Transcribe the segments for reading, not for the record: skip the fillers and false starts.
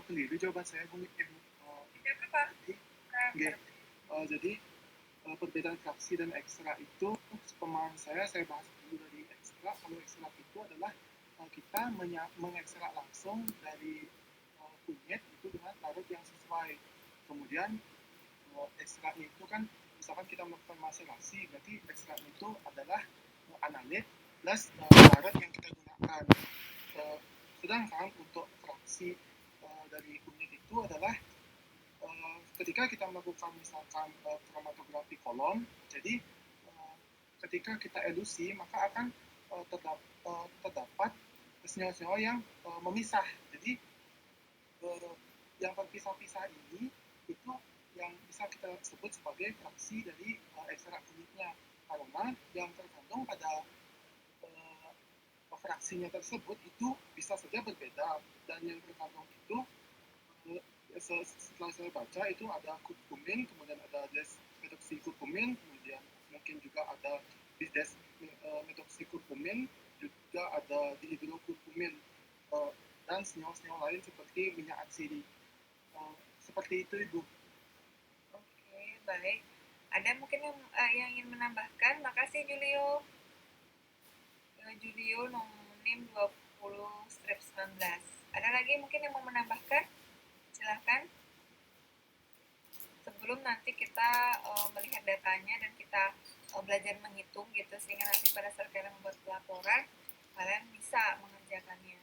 keliru jawaban saya, Bu. Tidak apa-apa. Jadi, jadi perbedaan fraksi dan ekstrak itu pemahaman saya bahas dulu dari ekstrak. Kalau ekstrak itu adalah kita mengekstrak langsung dari kunyit itu dengan larut yang sesuai. Kemudian ekstraknya itu kan misalkan kita melakukan maserasi, berarti ekstraknya itu adalah analit plus larut yang kita gunakan. Sedangkan untuk fraksi dari kunyit itu adalah ketika kita melakukan misalkan kromatografi kolom, jadi ketika kita elusi maka akan terdapat senyawa-senyawa yang memisah. Jadi yang terpisah-pisah ini itu yang bisa kita sebut sebagai fraksi dari ekstrak kunyitnya, karena yang terkandung pada fraksinya tersebut itu bisa saja berbeda, dan yang terkandung itu setelah saya baca itu ada kurkumin, kemudian ada desmetoxikurkumin, kemudian mungkin juga ada desmetoxikurkumin, juga ada dihidrokurkumin, dan senyawa-senyawa lain seperti minyak atsiri. Seperti itu, Ibu. Oke, baik. Ada mungkin yang ingin menambahkan? Makasih, Julio. Julio NIM 20/19. Ada lagi mungkin yang mau menambahkan? Silahkan. Sebelum nanti kita melihat datanya dan kita belajar menghitung gitu, sehingga nanti pada saat kalian membuat laporan kalian bisa mengerjakannya.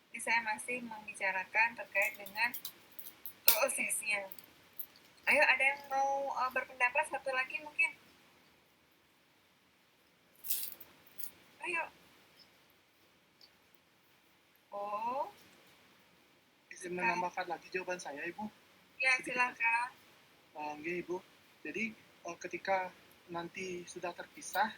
Jadi saya masih membicarakan terkait dengan prosesnya. Ayo, ada yang mau berpendapat? Satu lagi mungkin. Ayo. Oh. Bisa menambahkan lagi jawaban saya, Ibu? Ya, silakan. Ibu. Jadi ketika nanti sudah terpisah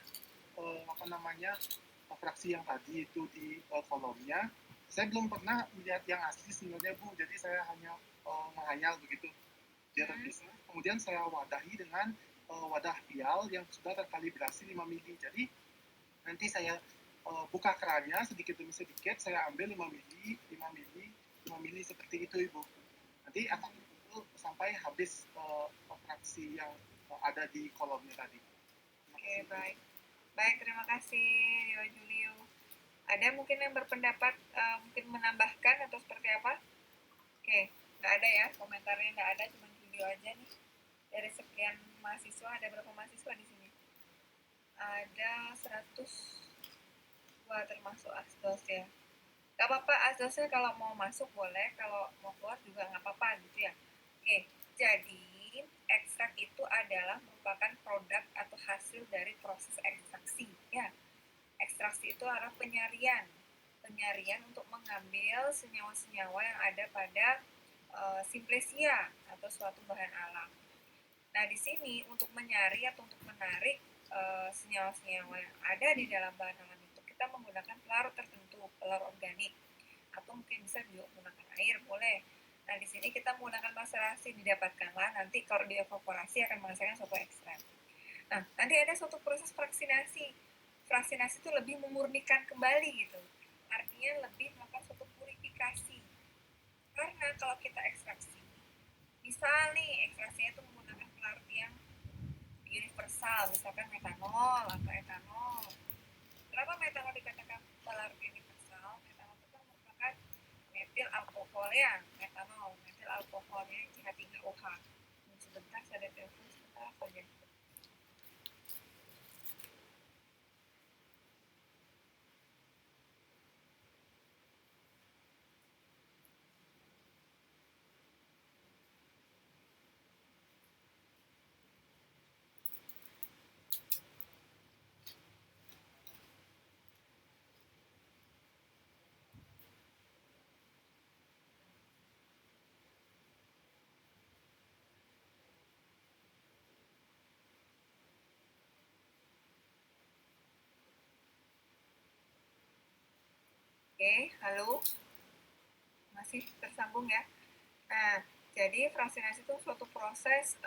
fraksi yang tadi itu di kolomnya, saya belum pernah melihat yang asli sebenarnya, Bu. Jadi saya hanya menghayal begitu. Dia terpisah. Kemudian saya wadahi dengan wadah pial yang sudah terkalibrasi 5 mili. Jadi nanti saya buka kerannya sedikit demi sedikit, saya ambil 5 mili, 5 mili, 5 mili seperti itu, Ibu. Nanti akan sampai habis fraksi yang ada di kolomnya tadi. Oke, baik. Baik, terima kasih Rio Julio. Ada mungkin yang berpendapat mungkin menambahkan atau seperti apa? Oke, nggak ada ya, komentarnya nggak ada, cuma Julio aja nih. Dari sekian mahasiswa, ada berapa mahasiswa di sini? Ada 102 termasuk asdos ya. Gak apa-apa, asdosnya kalau mau masuk boleh, kalau mau keluar juga nggak apa-apa gitu ya. Oke, jadi ekstrak itu adalah merupakan produk atau hasil dari proses ekstraksi ya. Ekstraksi itu adalah penyarian untuk mengambil senyawa-senyawa yang ada pada simplesia atau suatu bahan alam. Nah, di sini untuk menyari atau untuk menarik senyawa-senyawa yang ada di dalam bahan alam itu kita menggunakan pelarut tertentu, pelarut organik, atau mungkin bisa juga menggunakan air, boleh. Nah, di sini kita menggunakan maserasi, didapatkanlah nanti kalau dievaporasi akan menghasilkan suatu ekstrak. Nah, nanti ada suatu proses fraksinasi. Fraksinasi itu lebih memurnikan kembali gitu. Artinya lebih melakukan suatu purifikasi. Karena kalau kita ekstraksi, misal nih ekstraksinya itu menggunakan pelarut yang universal, misalkan metanol atau etanol. Kenapa metanol dikatakan pelarut universal? Metanol itu merupakan metil alkoholnya, metanol, metil alkoholnya CH3OH. Sebentar, saya ada telepon sebentar saja. Oke, halo, masih tersambung ya. Nah, jadi fraksinasi itu suatu proses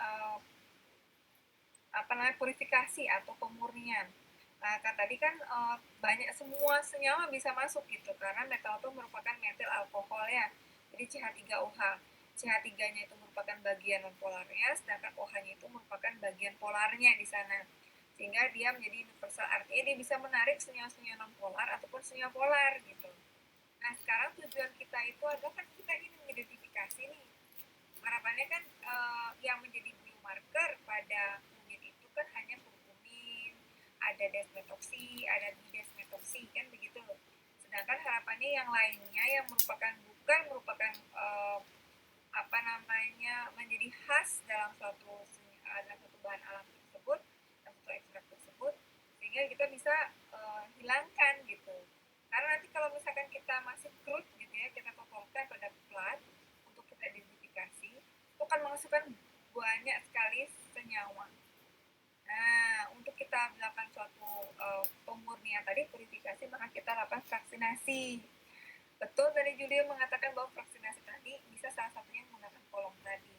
purifikasi atau pemurnian. Nah, tadi kan banyak semua senyawa bisa masuk gitu, karena metanol itu merupakan metil alkohol ya. Jadi CH3OH. CH3-nya itu merupakan bagian nonpolarnya, sedangkan OH-nya itu merupakan bagian polarnya di sana. Sehingga dia menjadi universal, artinya dia bisa menarik senyawa-senyawa nonpolar ataupun senyawa polar gitu. Nah, sekarang tujuan kita itu adalah kan kita ingin mengidentifikasi nih. Harapannya kan yang menjadi biomarker pada kunyit itu kan hanya kurkumin, ada desmetoksi, ada bidesmetoksi, kan begitu. Sedangkan harapannya yang lainnya yang bukan merupakan menjadi khas dalam suatu bahan alam tersebut, dalam suatu ekstrak tersebut, sehingga kita bisa hilangkan gitu. Karena nanti kalau misalkan kita masih crude gitu ya, kita potongkan pada plat untuk kita identifikasi, itu akan menghasilkan banyak sekali senyawa. Nah, untuk kita melakukan suatu pemurnian tadi, purifikasi, maka kita lakukan fraksinasi. Betul tadi Julio mengatakan bahwa fraksinasi tadi bisa salah satunya menggunakan kolom tadi.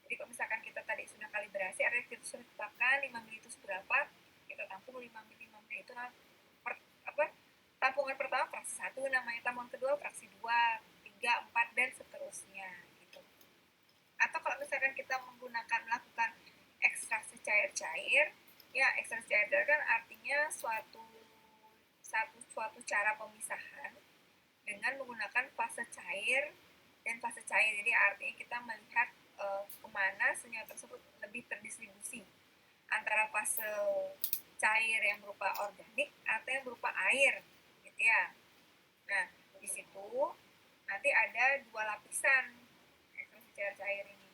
Jadi kalau misalkan kita tadi sudah kalibrasi, artinya kita sudah tetapkan 5 ml itu seberapa, kita tampung 5 ml itu tampungan pertama fraksi 1 namanya, tampungan kedua fraksi 2, 3, 4, dan seterusnya gitu. Atau kalau misalkan kita melakukan ekstraksi cair-cair, ya ekstraksi cair kan artinya suatu cara pemisahan dengan menggunakan fase cair dan fase cair. Jadi artinya kita melihat kemana senyawa tersebut lebih terdistribusi antara fase cair yang berupa organik atau yang berupa air gitu ya. Nah, di situ nanti ada 2 lapisan ekstraksi cair-cair ini.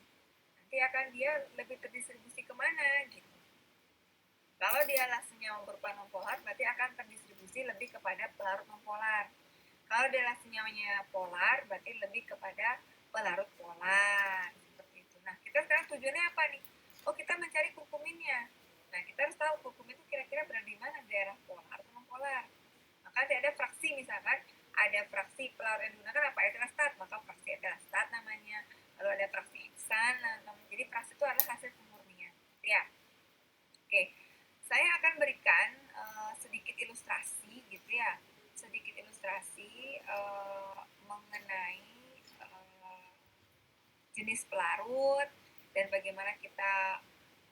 Nanti akan dia lebih terdistribusi kemana gitu. Kalau dia senyawa berupa nonpolar, berarti akan terdistribusi lebih kepada pelarut nonpolar. Kalau dia senyawanya polar, berarti lebih kepada pelarut polar. Seperti itu. Nah, kita sekarang tujuannya apa nih? Oh, kita mencari kurkuminnya. Nah, kita harus tahu kurkumin itu kira-kira berada di mana, daerah polar atau non-polar. Maka ada fraksi, misalkan ada fraksi pelarut yang digunakan apa? Etelastat, maka fraksi etelastat namanya. Lalu ada fraksi heksan, jadi fraksi itu adalah hasil pemurnian. Ya, oke. Saya akan berikan sedikit ilustrasi gitu ya. Sedikit ilustrasi mengenai jenis pelarut dan bagaimana kita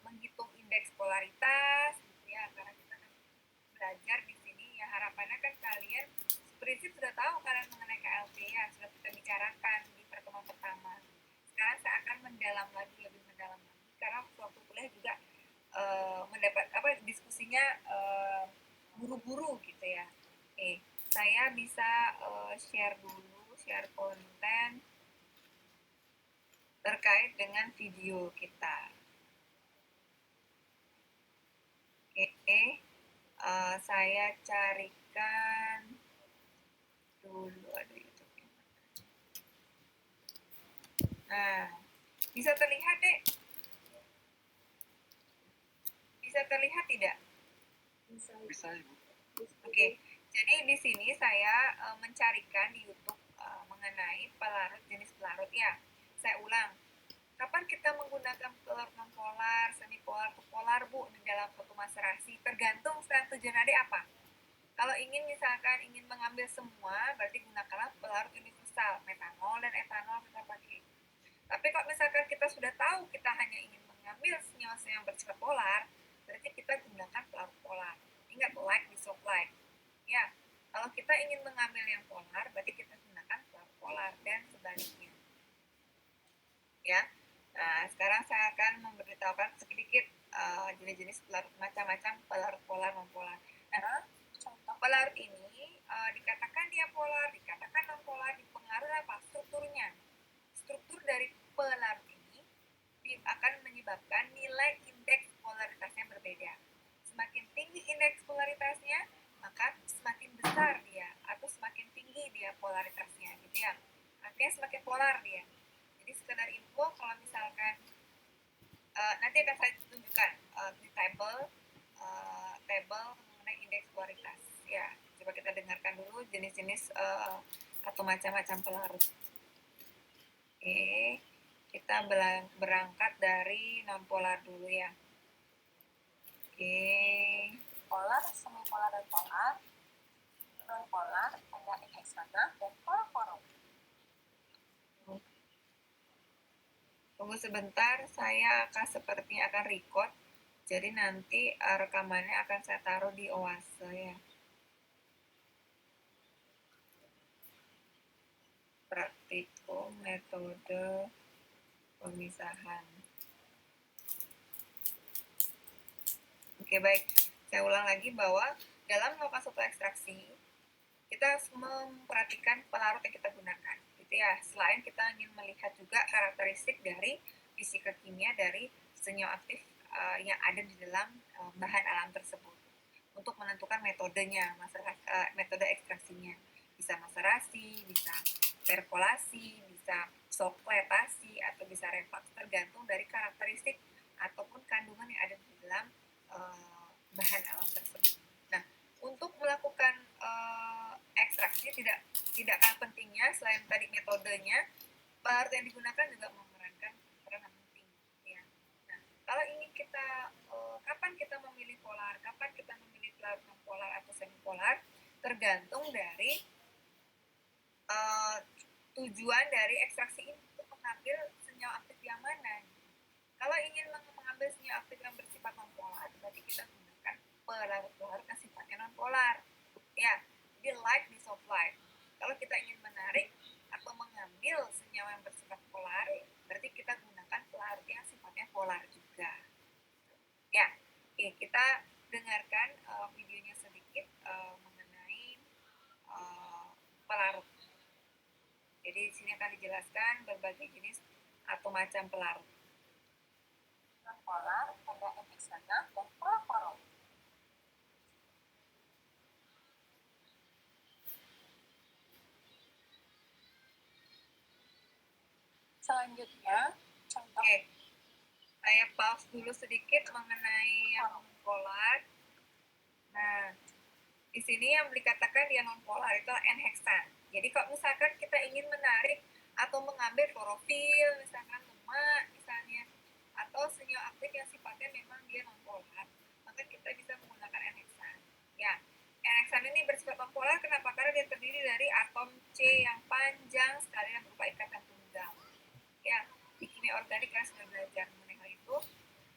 menghitung indeks polaritas gitu ya, karena kita kan belajar di sini ya, harapannya kan kalian prinsip sudah tahu kalian mengenai KLP ya, sudah kita bicarakan di pertemuan pertama. Sekarang saya akan lebih mendalam lagi karena waktu kuliah juga mendapat diskusinya buru-buru gitu ya. Saya bisa share konten terkait dengan video kita. Saya carikan dulu ada YouTube-nya. Nah, bisa terlihat deh? Bisa terlihat tidak? Bisa, Ibu. Oke. Jadi di sini saya mencarikan di YouTube mengenai jenis pelarut ya. Saya ulang. Kapan kita menggunakan pelarut nonpolar, semipolar, atau polar Bu di dalam suatu maserasi? Tergantung sekarang tujuan adik apa. Kalau misalkan ingin mengambil semua, berarti gunakanlah pelarut universal, metanol dan etanol kita pakai. Tapi kalau misalkan kita sudah tahu kita hanya ingin mengambil senyawa-senyawa yang bersifat polar, berarti kita gunakan pelarut polar. Ingat, like disold like. Ya, kalau kita ingin mengambil yang polar, berarti kita gunakan pelarut polar dan sebaliknya. Ya, nah sekarang saya akan memberitahukan sedikit jenis-jenis pelarut, macam-macam pelarut polar non-polar. Nah, contoh pelarut ini dikatakan dia polar, dikatakan non-polar, dipengaruhi apa? Strukturnya. Struktur dari pelarut ini akan menyebabkan nilai indeks polaritasnya berbeda. Semakin tinggi indeks polaritasnya, maka semakin besar dia atau semakin tinggi dia polaritasnya gitu ya. Artinya semakin polar dia. Jadi sekedar info, kalau misalkan nanti akan saya tunjukkan di table mengenai indeks polaritas ya. Coba kita dengarkan dulu jenis-jenis atau macam-macam pelarut. Oke, kita berangkat dari non-polar dulu ya. Oke, polar, semipolar, dan polar. Non-polar ada eksternal dan polar. Tunggu sebentar, saya akan sepertinya akan record. Jadi nanti rekamannya akan saya taruh di Oase ya. Praktikum metode pemisahan. Oke, baik. Saya ulang lagi bahwa dalam melakukan suatu ekstraksi, kita harus memperhatikan pelarut yang kita gunakan. Gitu ya. Selain kita ingin melihat juga karakteristik dari fisika kimia dari senyawa aktif yang ada di dalam bahan alam tersebut untuk menentukan metodenya, metode ekstraksinya. Bisa maserasi, bisa perkolasi, bisa sokletasi, atau bisa reflux, tergantung dari karakteristik ataupun kandungan yang ada di dalam bahan alam tersebut. Nah, untuk melakukan ekstraksi tidak kalah pentingnya selain tadi metodenya, pelarut yang digunakan juga memerankan peranan penting. Ya. Nah, kalau ingin kita kapan kita memilih polar, kapan kita memilih pelarut non polar atau semipolar, tergantung dari tujuan dari ekstraksi ini untuk mengambil senyawa aktif yang mana. Kalau ingin mengambil senyawa aktif yang bersifat non polar, berarti kita gunakan pelarut-pelarut yang sifatnya non polar. Ya, jadi light di soft light. Kalau kita ingin menarik atau mengambil senyawa yang bersifat polar, berarti kita gunakan pelarut yang sifatnya polar juga. Ya, oke, kita dengarkan videonya sedikit mengenai pelarut. Jadi di sini akan dijelaskan berbagai jenis atau macam pelarut. Non-polar ada hexana dan fluorofluorol. Selanjutnya, contoh. Oke, saya pause dulu sedikit mengenai yang non-polar. Nah, di sini yang dikatakan dia non-polar itu N-heksan. Jadi kalau misalkan kita ingin menarik atau mengambil klorofil, misalkan lemak, misalnya, atau senyawa aktif yang sifatnya memang dia non-polar, maka kita bisa menggunakan N-heksan. Ya, N-heksan ini bersifat non-polar kenapa? Karena dia terdiri dari atom C yang panjang sekali dan berupa ikatan tunggal. Ya, di kimia organik kan sudah belajar mengenai hal itu.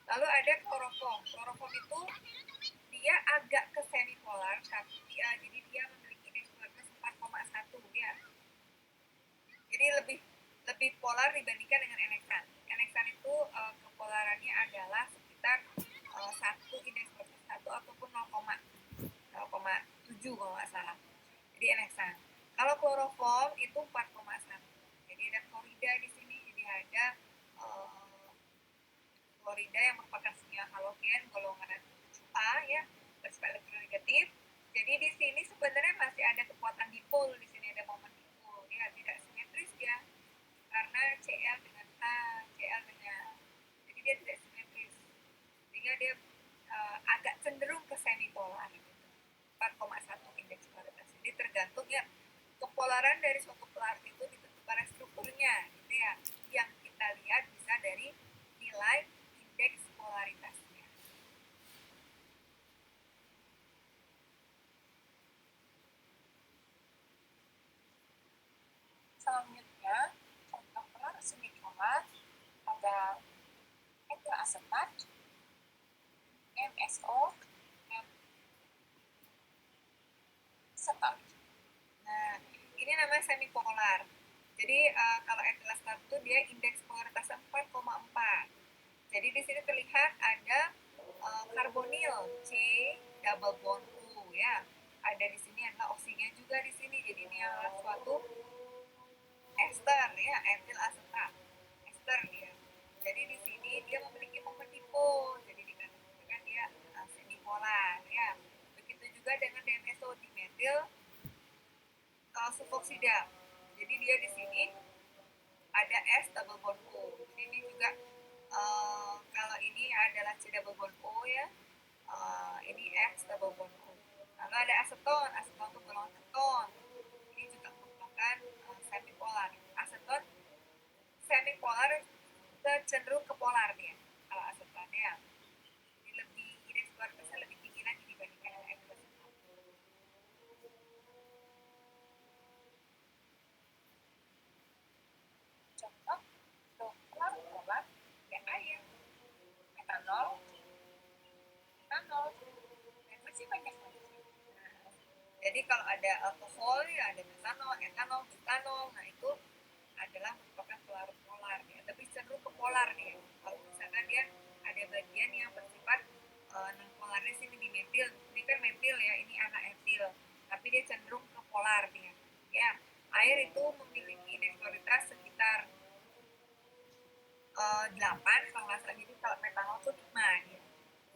Lalu ada klorofom. Klorofom itu dia agak ke semipolar, tapi jadi dia memiliki indeks polaritas 4,1 ya. Jadi lebih polar dibandingkan dengan N-heksan. N-heksan itu kepolarannya adalah sekitar 1 indeks polaritas 1 ataupun 0,7 kalau nggak salah. Jadi N-heksan. Kalau klorofom itu 4,1. Jadi ada klorida di sini, jadi ada klorida yang merupakan senyawa halogen golongan A ya, bersifat elektronegatif. Jadi di sini sebenarnya masih ada kekuatan dipol, di sini ada momen dipol ya, tidak simetris ya, karena Cl dengan H, Cl dengan, jadi dia tidak simetris, sehingga dia agak cenderung ke semipolar. 4,1 indeks polaritas. Jadi tergantung ya, kepolaran dari suatu pelarut itu ditentukan oleh strukturnya, gitu ya. Yang kita lihat bisa dari nilai indeks polaritasnya. Selanjutnya, contoh pelarut semipolar ada etil asetat, MSO, dan setat. Nah, ini namanya semipolar. Jadi kalau etil asetat itu dia indeks polaritasnya 4,4. Jadi di sini terlihat ada karbonil C double bond U ya. Ada di sini adalah oksigen juga di sini. Jadi ini adalah suatu ester ya, etil asetat. Ester dia. Jadi di sini dia memiliki momen dipol. Jadi dikatakan dia semipolar ya. Begitu juga dengan DMSO, dimetil sulfoksida. Jadi dia di sini ada S double bond O. Jadi ini juga kalau ini adalah C double bond O ya. Ini X double bond O. Lalu ada aseton, aseton itu golongan keton. Ini juga merupakan semipolar. Aseton semipolar cenderung ke polar dia. Kalau aseton ya. Jadi lebih indeks polaritasnya lebih tinggi lagi dibandingkan dengan etil asetat. Contoh untuk pelarut polar Jadi kalau ada alkohol ya ada metanol, etanol, butanol. Nah itu adalah merupakan pelarut polar ya, tapi cenderung ke polar nih. Kalau misalkan dia ada bagian yang bersifat non-polarnya sini di metil, ini kan metil ya, ini anak etil, tapi dia cenderung ke polar dia. Ya, air itu memiliki indeks polaritas sekitar 8 kalau nggak salah, jadi kalau metanol tuh 5 dia,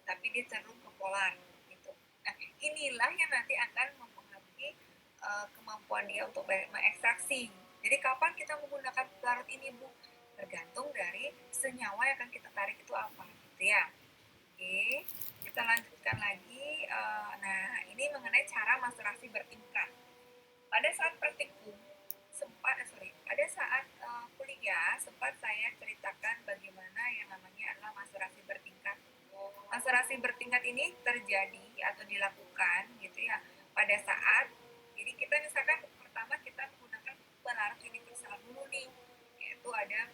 tapi dia cenderung ke polar gitu. Nah inilah yang nanti akan mempengaruhi kemampuan dia untuk mengekstraksi. Jadi kapan kita menggunakan pelarut ini Bu? Tergantung dari senyawa yang akan kita tarik itu apa gitu ya. Oke, kita lanjutkan lagi. Nah ini mengenai cara masterasi bertingkat. Pada saat praktikum pada saat kuliah sempat saya ceritakan bagaimana yang namanya adalah masterasi bertingkat. Masterasi bertingkat ini terjadi atau dilakukan gitu ya pada saat, jadi kita misalkan pertama kita menggunakan pelarut universal dulu nih, yaitu ada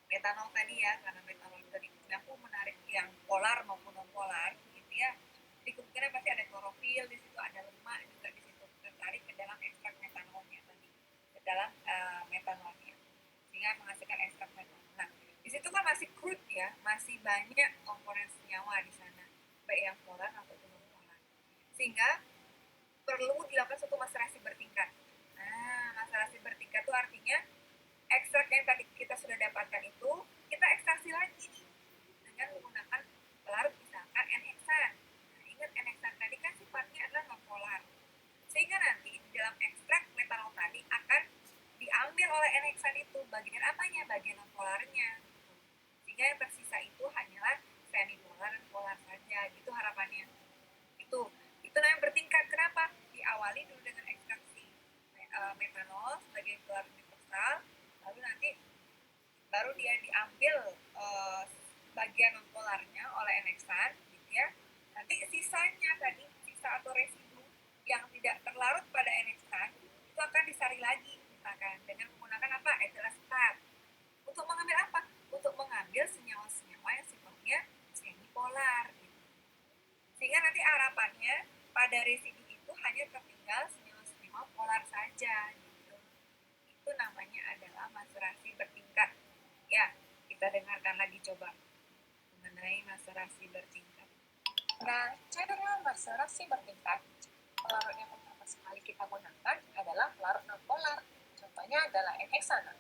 metanol tadi ya, karena metanol tadi mampu menarik yang polar maupun non polar gitu ya. Jadi kemungkinan pasti ada klorofil di situ, ada lemak juga di situ tertarik ke dalam ekstrak metanolnya tadi, ke dalam metanolnya, sehingga menghasilkan ekstrak metanol. Nah di situ kan masih crude ya, masih banyak komponen senyawa di sana, baik yang polar ataupun non polar, sehingga perlu dilakukan suatu masterasi bertingkat. Nah masterasi bertingkat itu artinya ekstrak yang tadi kita sudah dapatkan itu kita ekstraksi lagi nih dengan menggunakan pelarut misalkan N-heksan. Nah, ingat N-heksan tadi kan sifatnya adalah non polar, sehingga nanti di dalam ekstrak metanol tadi akan diambil oleh N-heksan itu bagian apanya, bagian non polarnya, sehingga yang tersisa itu hanyalah semi polar dan polar saja gitu harapannya. Itu namanya bertingkat. Kenapa? Diawali dulu dengan ekstraksi metanol sebagai pelarut universal, lalu nanti baru dia diambil bagian non polarnya oleh N-heksan gitu ya. Nanti sisanya tadi, sisa atau residu yang tidak terlarut pada N-heksan itu akan disaring lagi misalkan dengan menggunakan apa, etil asetat. Untuk mengambil apa? Untuk mengambil senyawa-senyawa yang sifatnya semi polar gitu. Sehingga nanti harapannya pada residu itu hanya tertinggal senyawa-senyawa polar saja gitu. Itu namanya adalah masterasi bertingkat. Ya, kita dengarkan lagi coba mengenai masterasi bertingkat. Nah, cara masterasi bertingkat, pelarut yang pertama sekali kita gunakan adalah pelarut non-polar. Contohnya adalah N-heksana.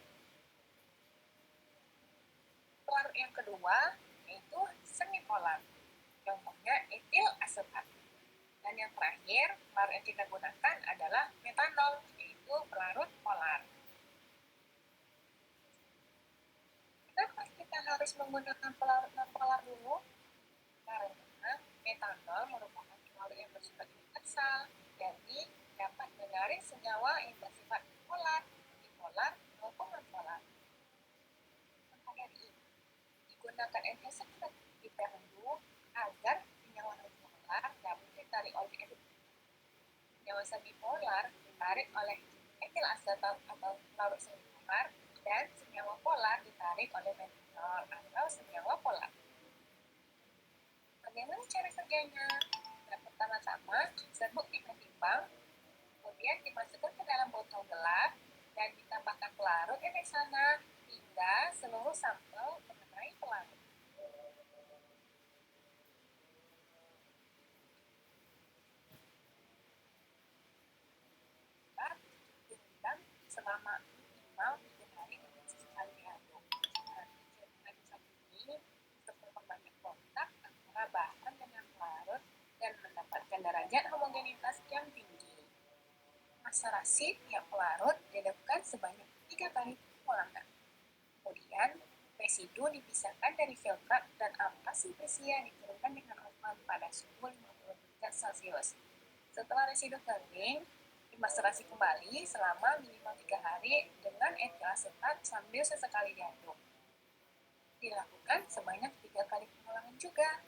Pelarut yang kedua yaitu semipolar. Contohnya etil asetat. Dan yang terakhir, pelarut yang kita gunakan adalah metanol, yaitu pelarut polar. Kenapa kita harus menggunakan pelarut non-polar dulu? Karena metanol merupakan pelarut yang bersifat universal, jadi dapat menarik senyawa yang bersifat polar, bipolar, maupun non-polar. Maka dari ini, digunakan N-heksan terlebih dahulu agar senyawa non-polar dapat ditarik oleh senyawa semipolar ditarik oleh etil asetat atau pelarut semipolar, dan senyawa polar ditarik oleh metanol atau senyawa polar. Bagaimana cara kerjanya? Nah, pertama-tama serbuk ditimbang, kemudian dimasukkan ke dalam botol gelap dan ditambahkan pelarut N-heksana hingga seluruh sampel mengenai pelarut. Dendam selama minimal 3 hari dengan sekali diaduk. Nah, tujuan ini untuk memperbanyak kontak antara bahan dengan pelarut dan mendapatkan derajat homogenitas yang tinggi. Masterasi tiap pelarut dilakukan sebanyak 3 kali pengulangan. Kemudian, residu dipisahkan dari filtrat dan ampas simplisia diturunkan dengan oven pada suhu 50 derajat Celcius. Setelah residu kering, dimasterasi kembali selama minimal 3 hari dengan etil asetat sambil sesekali diaduk. Dilakukan sebanyak 3 kali pengulangan juga.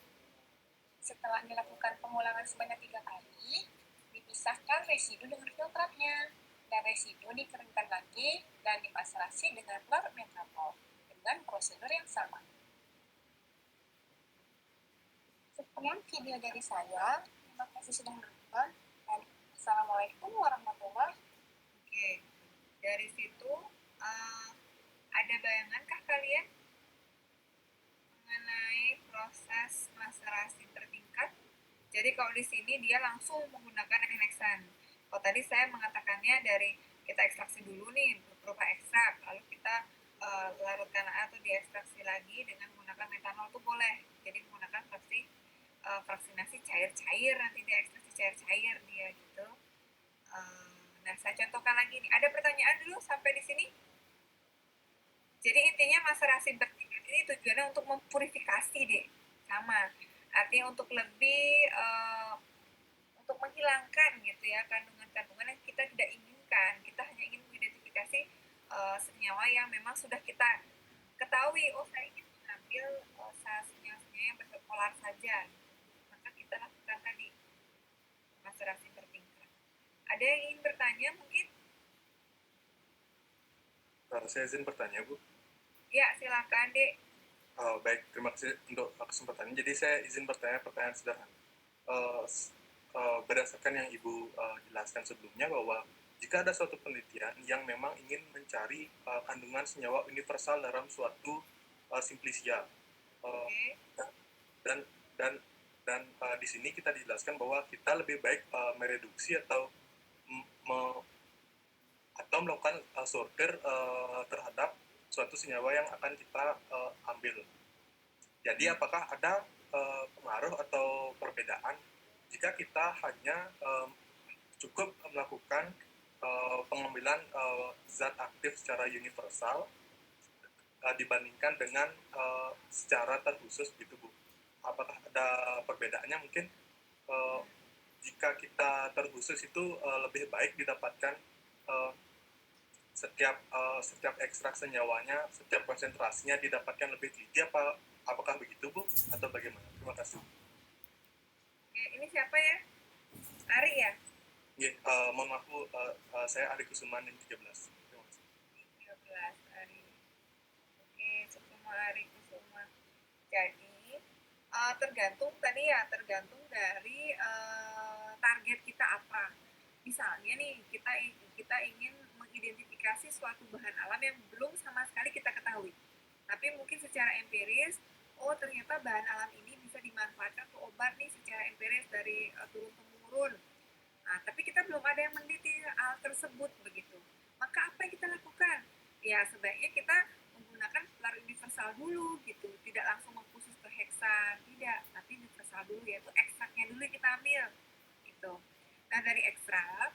Setelah dilakukan pengulangan sebanyak 3 kali, dipisahkan residu dengan filtratnya, dan residu dikeringkan lagi dan dimasterasi dengan pelarut metanol dengan prosedur yang sama. Sekian video dari saya. Terima kasih sudah menonton dan Assalamualaikum warahmatullahi wabarakatuh. Oke, dari situ ada bayangankah kalian mengenai proses maserasi bertingkat? Jadi kalau di sini dia langsung menggunakan hexan. Kalau tadi saya mengatakannya dari kita ekstraksi dulu nih berupa ekstrak, lalu kita larutkan atau diekstraksi lagi dengan menggunakan metanol itu boleh. Jadi menggunakan fraksinasi cair-cair, nanti dia ekstraksi cair-cair dia gitu. Nah, saya contohkan lagi nih. Ada pertanyaan dulu sampai di sini? Jadi intinya maserasi bertingkat ini tujuannya untuk mempurifikasi deh, sama. Artinya untuk lebih untuk menghilangkan gitu ya kandungan-kandungan yang kita tidak inginkan. Kita hanya ingin mengidentifikasi senyawa yang memang sudah kita ketahui. Oh, saya ingin mengambil senyawa-senyawa yang berpolar saja. Maka kita lakukan tadi maserasi bertingkat. Ada yang ingin bertanya mungkin? Saya izin bertanya, Bu. Ya, silakan, Dek. Baik, terima kasih untuk kesempatannya. Jadi saya izin bertanya pertanyaan sederhana. Berdasarkan yang Ibu jelaskan sebelumnya bahwa jika ada suatu penelitian yang memang ingin mencari kandungan senyawa universal dalam suatu simplisia, Oke. dan di sini kita dijelaskan bahwa kita lebih baik mereduksi atau melakukan sortir terhadap suatu senyawa yang akan kita ambil. Jadi apakah ada pengaruh atau perbedaan jika kita hanya cukup melakukan pengambilan zat aktif secara universal dibandingkan dengan secara terkhusus gitu, Bu? Apakah ada perbedaannya mungkin jika kita terkhusus itu lebih baik didapatkan setiap ekstrak senyawanya, setiap konsentrasinya didapatkan lebih tinggi, apakah begitu, Bu? Atau bagaimana? Terima kasih. Oke, ini siapa ya? Ari ya? Ya, mohon maaf, Bu, saya Ari Kusuman yang 13. Terima kasih. 13 Ari. Oke, semua Ari Kusuma. Jadi tergantung tadi ya, tergantung dari target kita apa. Misalnya nih, kita ingin mengidentifikasi suatu bahan alam yang belum sama sekali kita ketahui. Tapi mungkin secara empiris, oh ternyata bahan alam ini bisa dimanfaatkan untuk obat nih secara empiris dari turun-temurun. Nah, tapi kita belum ada yang meneliti hal tersebut begitu. Maka apa yang kita lakukan? Ya sebaiknya kita menggunakan pilar universal dulu gitu, tidak langsung mengkhusus ke heksan, tidak, tapi universal dulu, yaitu ekstraknya dulu yang kita ambil gitu. Nah, dari ekstrak,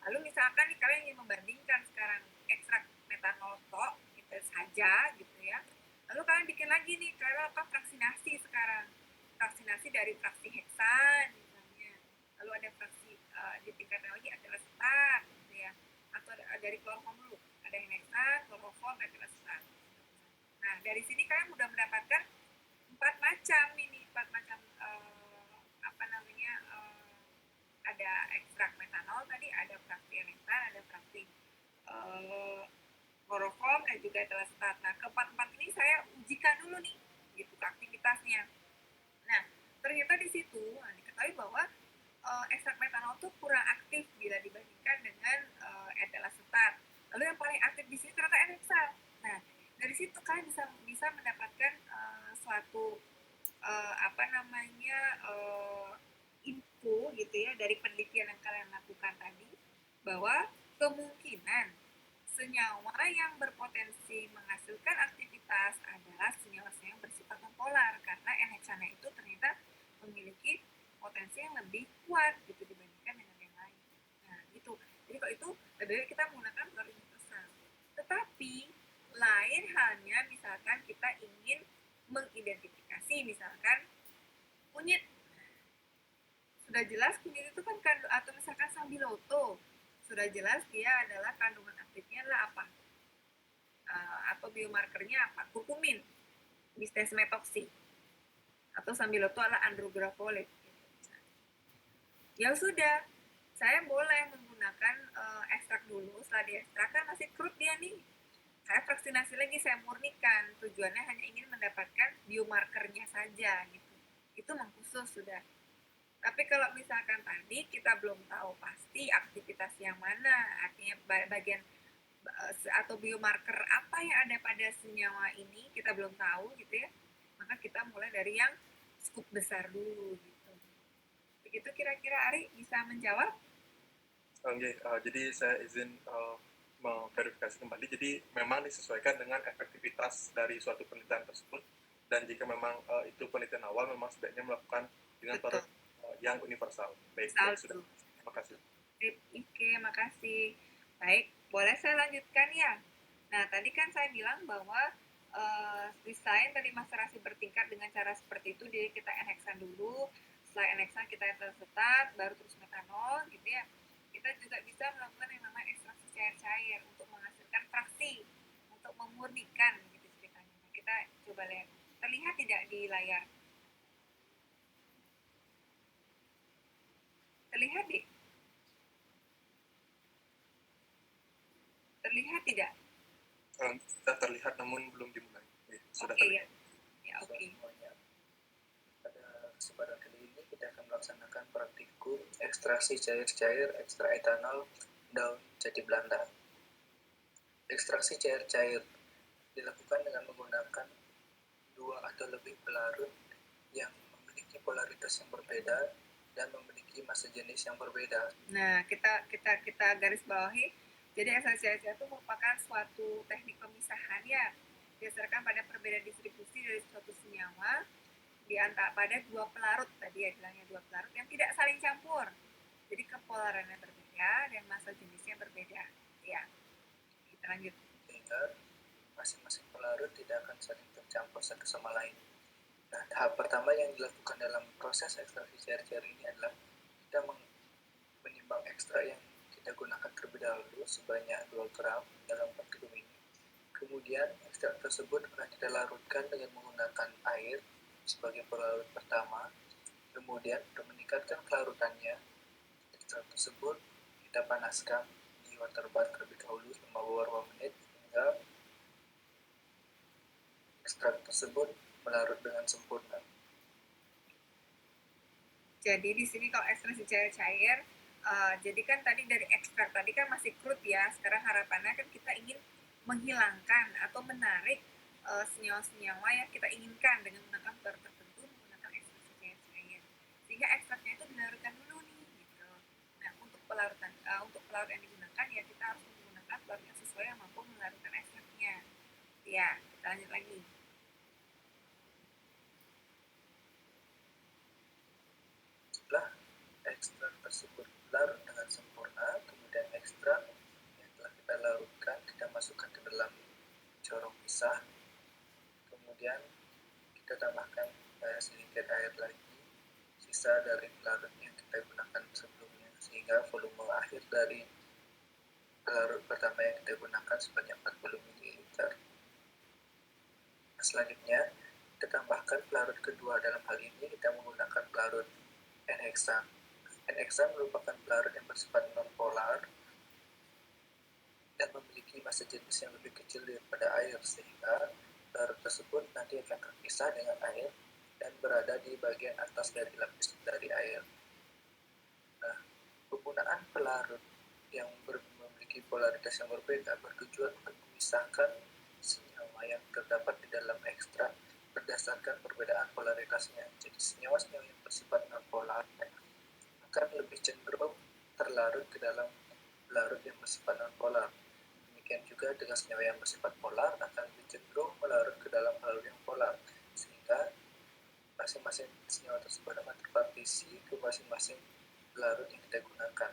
lalu misalkan nih kalian ingin membandingkan sekarang ekstrak metanol tok gitu saja gitu ya, lalu kalian bikin lagi nih, kalian lakukan fraksinasi sekarang, fraksinasi dari fraksi heksan misalnya, lalu ada fraksi ditingkatkan lagi ada asetat gitu ya, atau dari kloroform dulu, ada yang heksan, kloroform, dan asetat. Nah, dari sini kalian sudah mendapatkan 4 macam ada ekstrak metanol tadi, ada fraksi heksan, ada fraksi kloroform, dan juga asetat. Nah, keempat-empat ini saya ujikan dulu nih gitu aktivitasnya. Nah, ternyata di situ diketahui bahwa ekstrak metanol itu kurang aktif bila dibandingkan dengan etil asetat. Lalu yang paling aktif di sini ternyata heksan. Nah, dari situ kalian bisa mendapatkan suatu info gitu ya dari penelitian yang kalian lakukan tadi, bahwa kemungkinan senyawa yang berpotensi menghasilkan aktivitas adalah senyawa-senyawa yang bersifat nonpolar, karena N-heksannya itu ternyata memiliki potensi yang lebih kuat gitu dibandingkan dengan yang lain. Nah, gitu. Jadi kalau itu lebih baik kita menggunakan pilar universal. Tetapi lain halnya misalkan kita ingin mengidentifikasi misalkan kunyit. Sudah jelas kunyit itu kan atau misalkan sambiloto, sudah jelas dia adalah kandungan aktifnya adalah apa? Atau biomarkernya apa? Kurkumin, bisdesmetoxin. Atau sambiloto adalah andrografolit. Ya sudah, saya boleh menggunakan ekstrak dulu. Setelah diekstrak kan masih crude dia nih, saya fraksinasi lagi, saya murnikan. Tujuannya hanya ingin mendapatkan biomarkernya saja gitu. Itu mengkhusus sudah. Tapi kalau misalkan tadi kita belum tahu pasti aktivitas yang mana, artinya bagian atau biomarker apa yang ada pada senyawa ini kita belum tahu gitu ya, maka kita mulai dari yang skup besar dulu gitu. Begitu kira-kira Ari bisa menjawab? Jadi saya izin memverifikasi kembali. Jadi memang disesuaikan dengan efektivitas dari suatu penelitian tersebut, dan jika memang itu penelitian awal memang sebaiknya melakukan dengan metode yang universal. Baik, sudah. Terima kasih. Oke, makasih. Baik, boleh saya lanjutkan ya? Nah, tadi kan saya bilang bahwa desain dari maserasi bertingkat dengan cara seperti itu, jadi kita enheksan dulu, setelah enheksan kita etal baru terus metanol gitu ya. Kita juga bisa melakukan yang namanya ekstraksi cair-cair untuk menghasilkan fraksi, untuk memurnikan gitu ceritanya. Nah, kita coba lihat, terlihat tidak di layar? Terlihat di? Terlihat tidak? Sudah terlihat namun belum dimulai. Sudah terlihat. Ya, oke. Pada kesempatan kali ini kita akan melaksanakan praktikum ekstraksi cair-cair ekstra etanol daun jati Belanda. Ekstraksi cair-cair dilakukan dengan menggunakan dua atau lebih pelarut yang memiliki polaritas yang berbeda dan memiliki massa jenis yang berbeda. Nah, kita garis bawahi. Jadi ekstraksi cair itu merupakan suatu teknik pemisahan ya, berdasarkan pada perbedaan distribusi dari suatu senyawa di antara pada dua pelarut tadi ya, bilangnya dua pelarut yang tidak saling campur. Jadi kepolarannya berbeda dan massa jenisnya berbeda. Ya, kita lanjut. Sehingga masing-masing pelarut tidak akan saling tercampur satu sama lain. Nah, tahap pertama yang dilakukan dalam proses ekstraksi cair-cair ini adalah kita menimbang ekstra yang kita gunakan terlebih dahulu sebanyak 2 gram dalam praktikum ini. Kemudian ekstrak tersebut akan kita larutkan dengan menggunakan air sebagai pelarut pertama. Kemudian untuk meningkatkan kelarutannya, ekstrak tersebut kita panaskan di water bath terlebih dahulu selama beberapa menit hingga ekstrak tersebut melarut dengan sempurna. Jadi di sini kalau ekstraksi cair-cair, jadi kan tadi dari ekstrak tadi kan masih crude ya. Sekarang harapannya kan kita ingin menghilangkan atau menarik senyawa-senyawa yang kita inginkan dengan menggunakan bahan tertentu menggunakan ekstraksi cair-cair. Sehingga ekstraknya itu dilarutkan dulu nih gitu. Nah, untuk pelarut yang digunakan ya kita harus menggunakan pelarut yang sesuai yang mampu melarutkan ekstraknya. Ya, kita lanjut lagi. Setelah ekstrak tersebut larut dengan sempurna, kemudian ekstrak yang telah kita larutkan kita masukkan ke dalam corong pisah, kemudian kita tambahkan sedikit air lagi sisa dari pelarut yang kita gunakan sebelumnya, sehingga volume akhir dari pelarut pertama yang kita gunakan sebanyak 40 ml. Selanjutnya kita tambahkan pelarut kedua. Dalam hal ini kita menggunakan pelarut N-heksan. N-heksan merupakan pelarut yang bersifat non-polar dan memiliki massa jenis yang lebih kecil daripada air, sehingga pelarut tersebut nanti akan terpisah dengan air dan berada di bagian atas dari lapis dari air. Nah, penggunaan pelarut yang memiliki polaritas yang berbeda bertujuan untuk memisahkan senyawa yang terdapat di dalam ekstrak berdasarkan perbedaan polaritasnya. Jadi senyawa-senyawa yang bersifat non-polar akan lebih cenderung terlarut ke dalam pelarut yang bersifat non-polar. Demikian juga dengan senyawa yang bersifat polar akan lebih cenderung melarut ke dalam pelarut yang polar, sehingga masing-masing senyawa tersebut akan terpartisi ke masing-masing pelarut yang kita gunakan.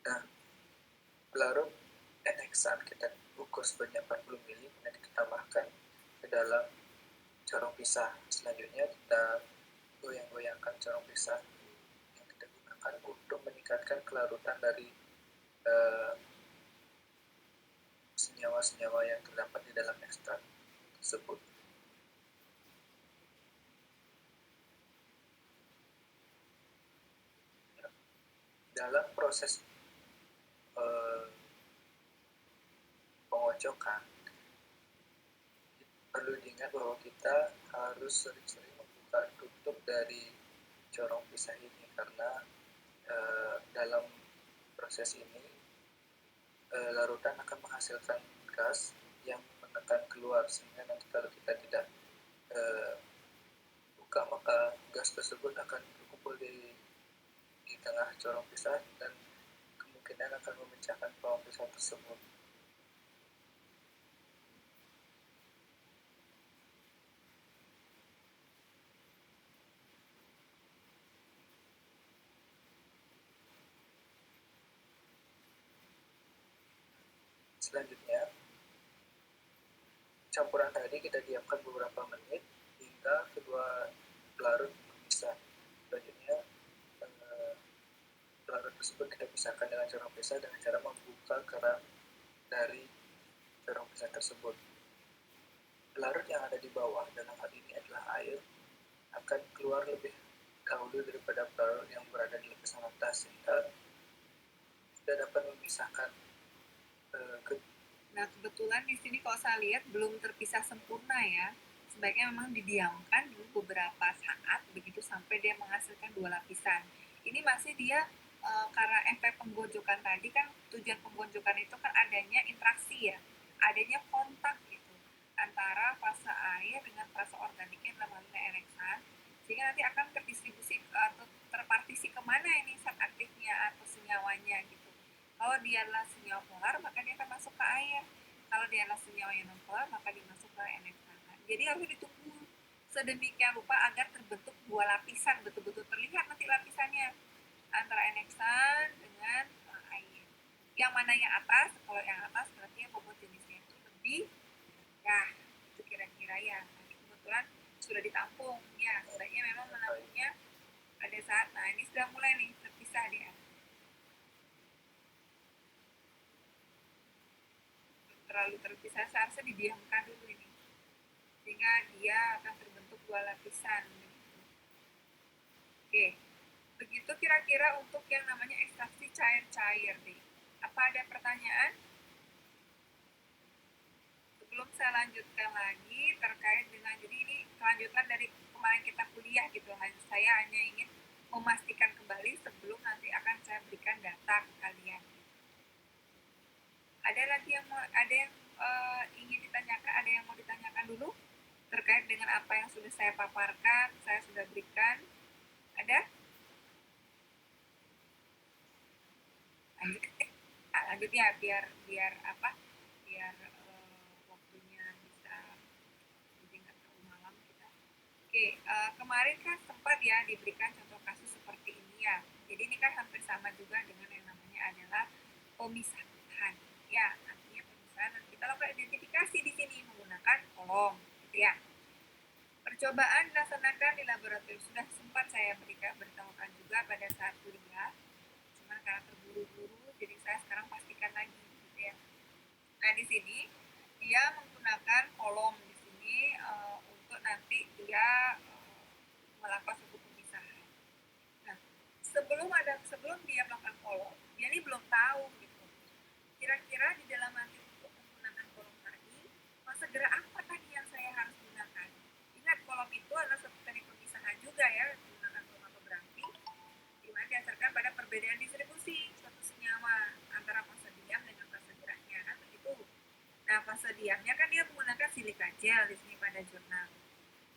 Nah, pelarut N-heksan kita ukur sebanyak 40 ml, kemudian kita tambahkan ke dalam corong pisah. Selanjutnya kita goyang-goyangkan corong pisah yang kita gunakan untuk meningkatkan kelarutan dari senyawa-senyawa yang terdapat di dalam ekstrak tersebut. Dalam proses pengocokan, perlu diingat bahwa kita harus sering-sering membuka tutup dari corong pisah ini, karena dalam proses ini larutan akan menghasilkan gas yang menekan keluar, sehingga nanti kalau kita tidak buka, maka gas tersebut akan berkumpul di tengah corong pisah dan kemungkinan akan memecahkan pawang pisah tersebut. Selanjutnya, campuran tadi kita diamkan beberapa menit hingga kedua pelarut berpisah. Selanjutnya, pelarut tersebut kita pisahkan dengan corong pisah dengan cara membuka keran dari corong pisah tersebut. Pelarut yang ada di bawah, dalam hal ini adalah air, akan keluar lebih dahulu daripada pelarut yang berada di lapisan atas, sehingga kita dapat memisahkan Nah, kebetulan di sini kalau saya lihat belum terpisah sempurna ya. Sebaiknya memang didiamkan dulu beberapa saat, begitu sampai dia menghasilkan 2 lapisan. Ini masih dia karena efek penggojokan tadi kan, tujuan penggojokan itu kan adanya interaksi ya, adanya kontak gitu antara fase air dengan fase organiknya dalam hal ini NX-an, sehingga nanti akan terdistribusi atau terpartisi kemana ini zat aktifnya atau senyawanya gitu. Kalau dia adalah senyawa polar, maka dia akan masuk ke air. Kalau dia adalah senyawa yang non polar, maka dia masuk ke NX-an. Jadi harus ditunggu sedemikian rupa agar terbentuk 2 lapisan, betul-betul terlihat nanti lapisannya antara NX-an dengan air. Yang mana yang atas? Kalau yang atas berarti bobot jenisnya itu lebih rendah. Itu kira-kira ya. Nah, kebetulan sudah ditampung. Ya, sebaiknya memang menampungnya pada saat, nah ini sudah mulai nih terpisah dia. Terlalu terpisah, seharusnya didiamkan dulu ini sehingga dia akan terbentuk 2 lapisan begitu. Oke, begitu kira-kira untuk yang namanya ekstraksi cair-cair nih. Apa ada pertanyaan? Sebelum saya lanjutkan lagi terkait dengan, jadi ini kelanjutan dari kemarin kita kuliah gitu, saya hanya ingin memastikan kembali sebelum nanti akan saya berikan data ke kalian. Ada lagi yang ingin ditanyakan, ada yang mau ditanyakan dulu terkait dengan apa yang sudah saya paparkan, saya sudah berikan? Ada? Lanjut ya, biar waktunya bisa jadi nggak terlalu malam kita. Oke, kemarin kan sempat ya diberikan contoh kasus seperti ini ya. Jadi ini kan hampir sama juga dengan yang namanya adalah pemisahan. Ya, artinya pemisahan, dan kita lakukan identifikasi di sini menggunakan kolom, gitu ya. Percobaan dilaksanakan di laboratorium, sudah sempat saya beritahukan juga pada saat kuliah. Cuma karena terburu-buru, jadi saya sekarang pastikan lagi, gitu ya. Nah, di sini dia menggunakan kolom di sini untuk nanti dia melakukan suatu pemisahan. Nah, sebelum dia melakukan kolom, dia ini belum tahu gitu. Kira-kira di dalam nanti untuk menggunakan kolom tadi, masa gerak apa tadi yang saya harus gunakan? Ingat, kolom itu adalah satu teknik pemisahan juga ya, menggunakan kromatografi, di mana didasarkan pada perbedaan distribusi suatu senyawa antara fase diam dengan fase geraknya, kan begitu. Nah, fase diamnya kan dia menggunakan silika gel di sini pada jurnal.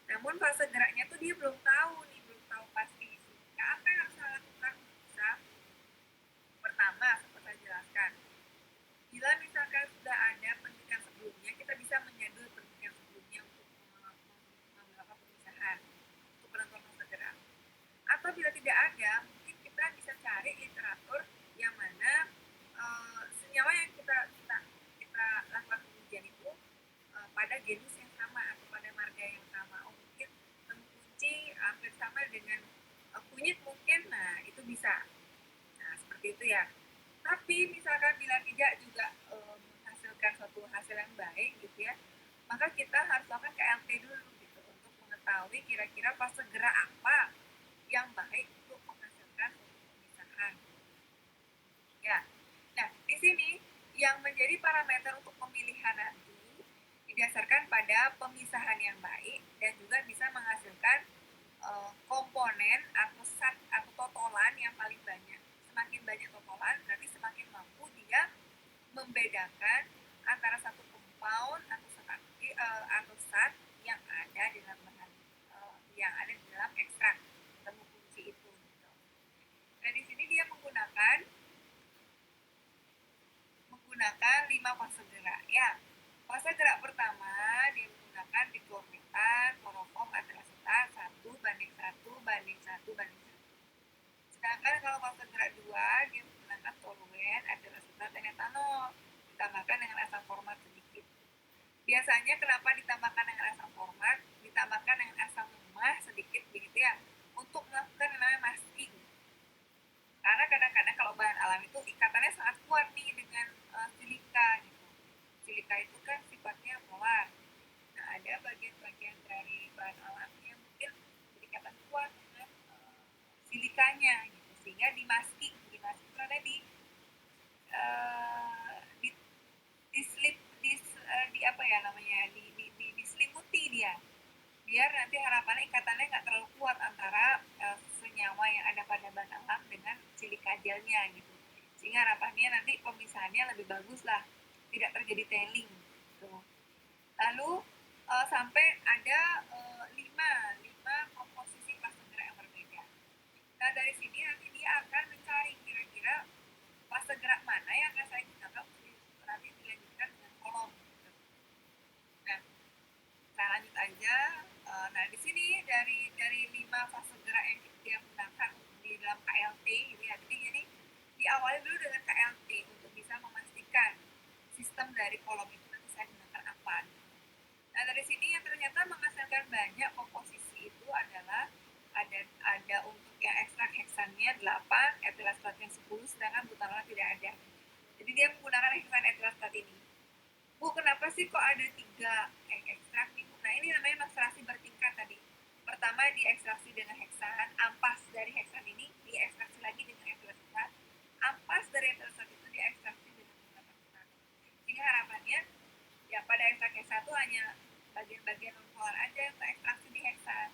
Namun fase geraknya tuh dia belum tahu nih, belum tahu pasti. Nah, apa yang harus saya lakukan? Pertama, seperti saya jelaskan, bila misalkan sudah ada penelitian sebelumnya, kita bisa menyadul penelitian sebelumnya untuk melakukan pemisahan, untuk penentuan fase gerak. Atau bila tidak ada, mungkin kita bisa cari literatur yang mana senyawa yang kita lakukan pengujian itu pada genus yang sama atau pada marga yang sama. Mungkin temu kunci hampir sama dengan kunyit mungkin, nah itu bisa. Nah, seperti itu ya. Tapi misalkan bila tidak juga menghasilkan suatu hasil yang baik gitu ya, maka kita harus lakukan KLT dulu gitu untuk mengetahui kira-kira fase gerak apa yang baik untuk menghasilkan suatu pemisahan. Ya. Nah, di sini yang menjadi parameter untuk pemilihan nanti didasarkan pada pemisahan yang baik dan juga bisa menghasilkan komponen atau zat atau totalan yang paling banyak. Semakin banyak totalan berarti semakin mampu dia membedakan antara satu compound atau zat yang ada di dalam bahan yang ada di dalam ekstrak temu kunci itu. Gitu. Nah di sini dia menggunakan 5 fase gerak ya. Fase gerak pertama dia menggunakan diklormetan, kloroform, atrasetat 1:1:1:1. Sedangkan kalau fase gerak 2 dia menggunakan toluen, atrasetat, dan etanol ditambahkan dengan asam format sedikit. Biasanya kenapa ditambahkan dengan asam format? Ditambahkan dengan asam lemah sedikit begitu ya, untuk melakukan yang namanya masking. Karena kadang-kadang kalau bahan alam itu ikatannya sangat kuat nih dengan silika gitu. Silika itu kan sifatnya polar. Nah ada bagian-bagian dari bahan alam yang mungkin berikatan kuat dengan silikanya gitu, sehingga dimasking karena diselimuti dia, biar nanti harapannya ikatannya nggak terlalu kuat antara senyawa yang ada pada bahan alam dengan silika gelnya gitu, sehingga harapannya nanti pemisahannya lebih bagus lah, tidak terjadi tailing gitu. Lalu sampai ada 5 komposisi fase gerak yang berbeda. Nah dari sini nanti dia akan mencari kira-kira fase gerak mana yang akan saya gunakan untuk nanti dilanjutkan dengan kolom. Nah, saya lanjut aja. Nah di sini dari 5 fase gerak yang dia gunakan di dalam KLT gitu ya. Jadi diawali dulu dengan KLT untuk bisa memastikan sistem dari kolom itu nanti saya gunakan apa. Nah dari sini yang ternyata menghasilkan banyak komposisi itu adalah ada untuk yang ekstrak heksannya 8, etilastatnya 10, sedangkan butanol tidak ada. Jadi dia menggunakan heksan etilastat ini. Bu, kenapa sih kok ada 3 ekstrak nih? Nah ini namanya maksilasi bertingkat tadi. Pertama diekstraksi dengan heksan, ampas dari heksan ini diekstraksi lagi dengan etilastat, ampas dari etilastat itu diekstraksi dengan butanol. Sehingga harapannya ya pada ekstrak heksan itu hanya bagian-bagian non-polar aja yang terekstraksi di heksan.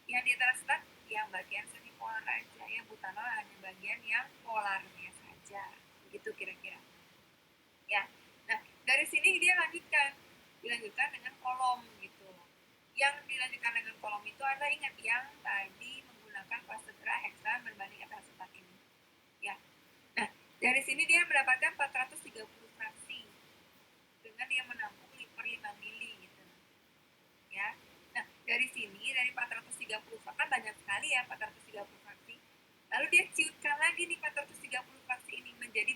Yang di etilastat yang bagian semipolar aja, yang butanol hanya bagian yang polarnya saja. Begitu kira-kira. Ya. Nah, dari sini dia dilanjutkan dengan kolom gitu. Yang dilanjutkan dengan kolom itu Anda ingat yang tadi menggunakan fase gerak heksan berbanding etilastat ini. Ya. Nah, dari sini dia mendapatkan 430 fraksi dengan dia menampung per 5 mili gitu. Ya. Nah, dari sini dari 430 kan banyak sekali ya 430 fraksi. Lalu dia ciutkan lagi nih 430 fraksi ini menjadi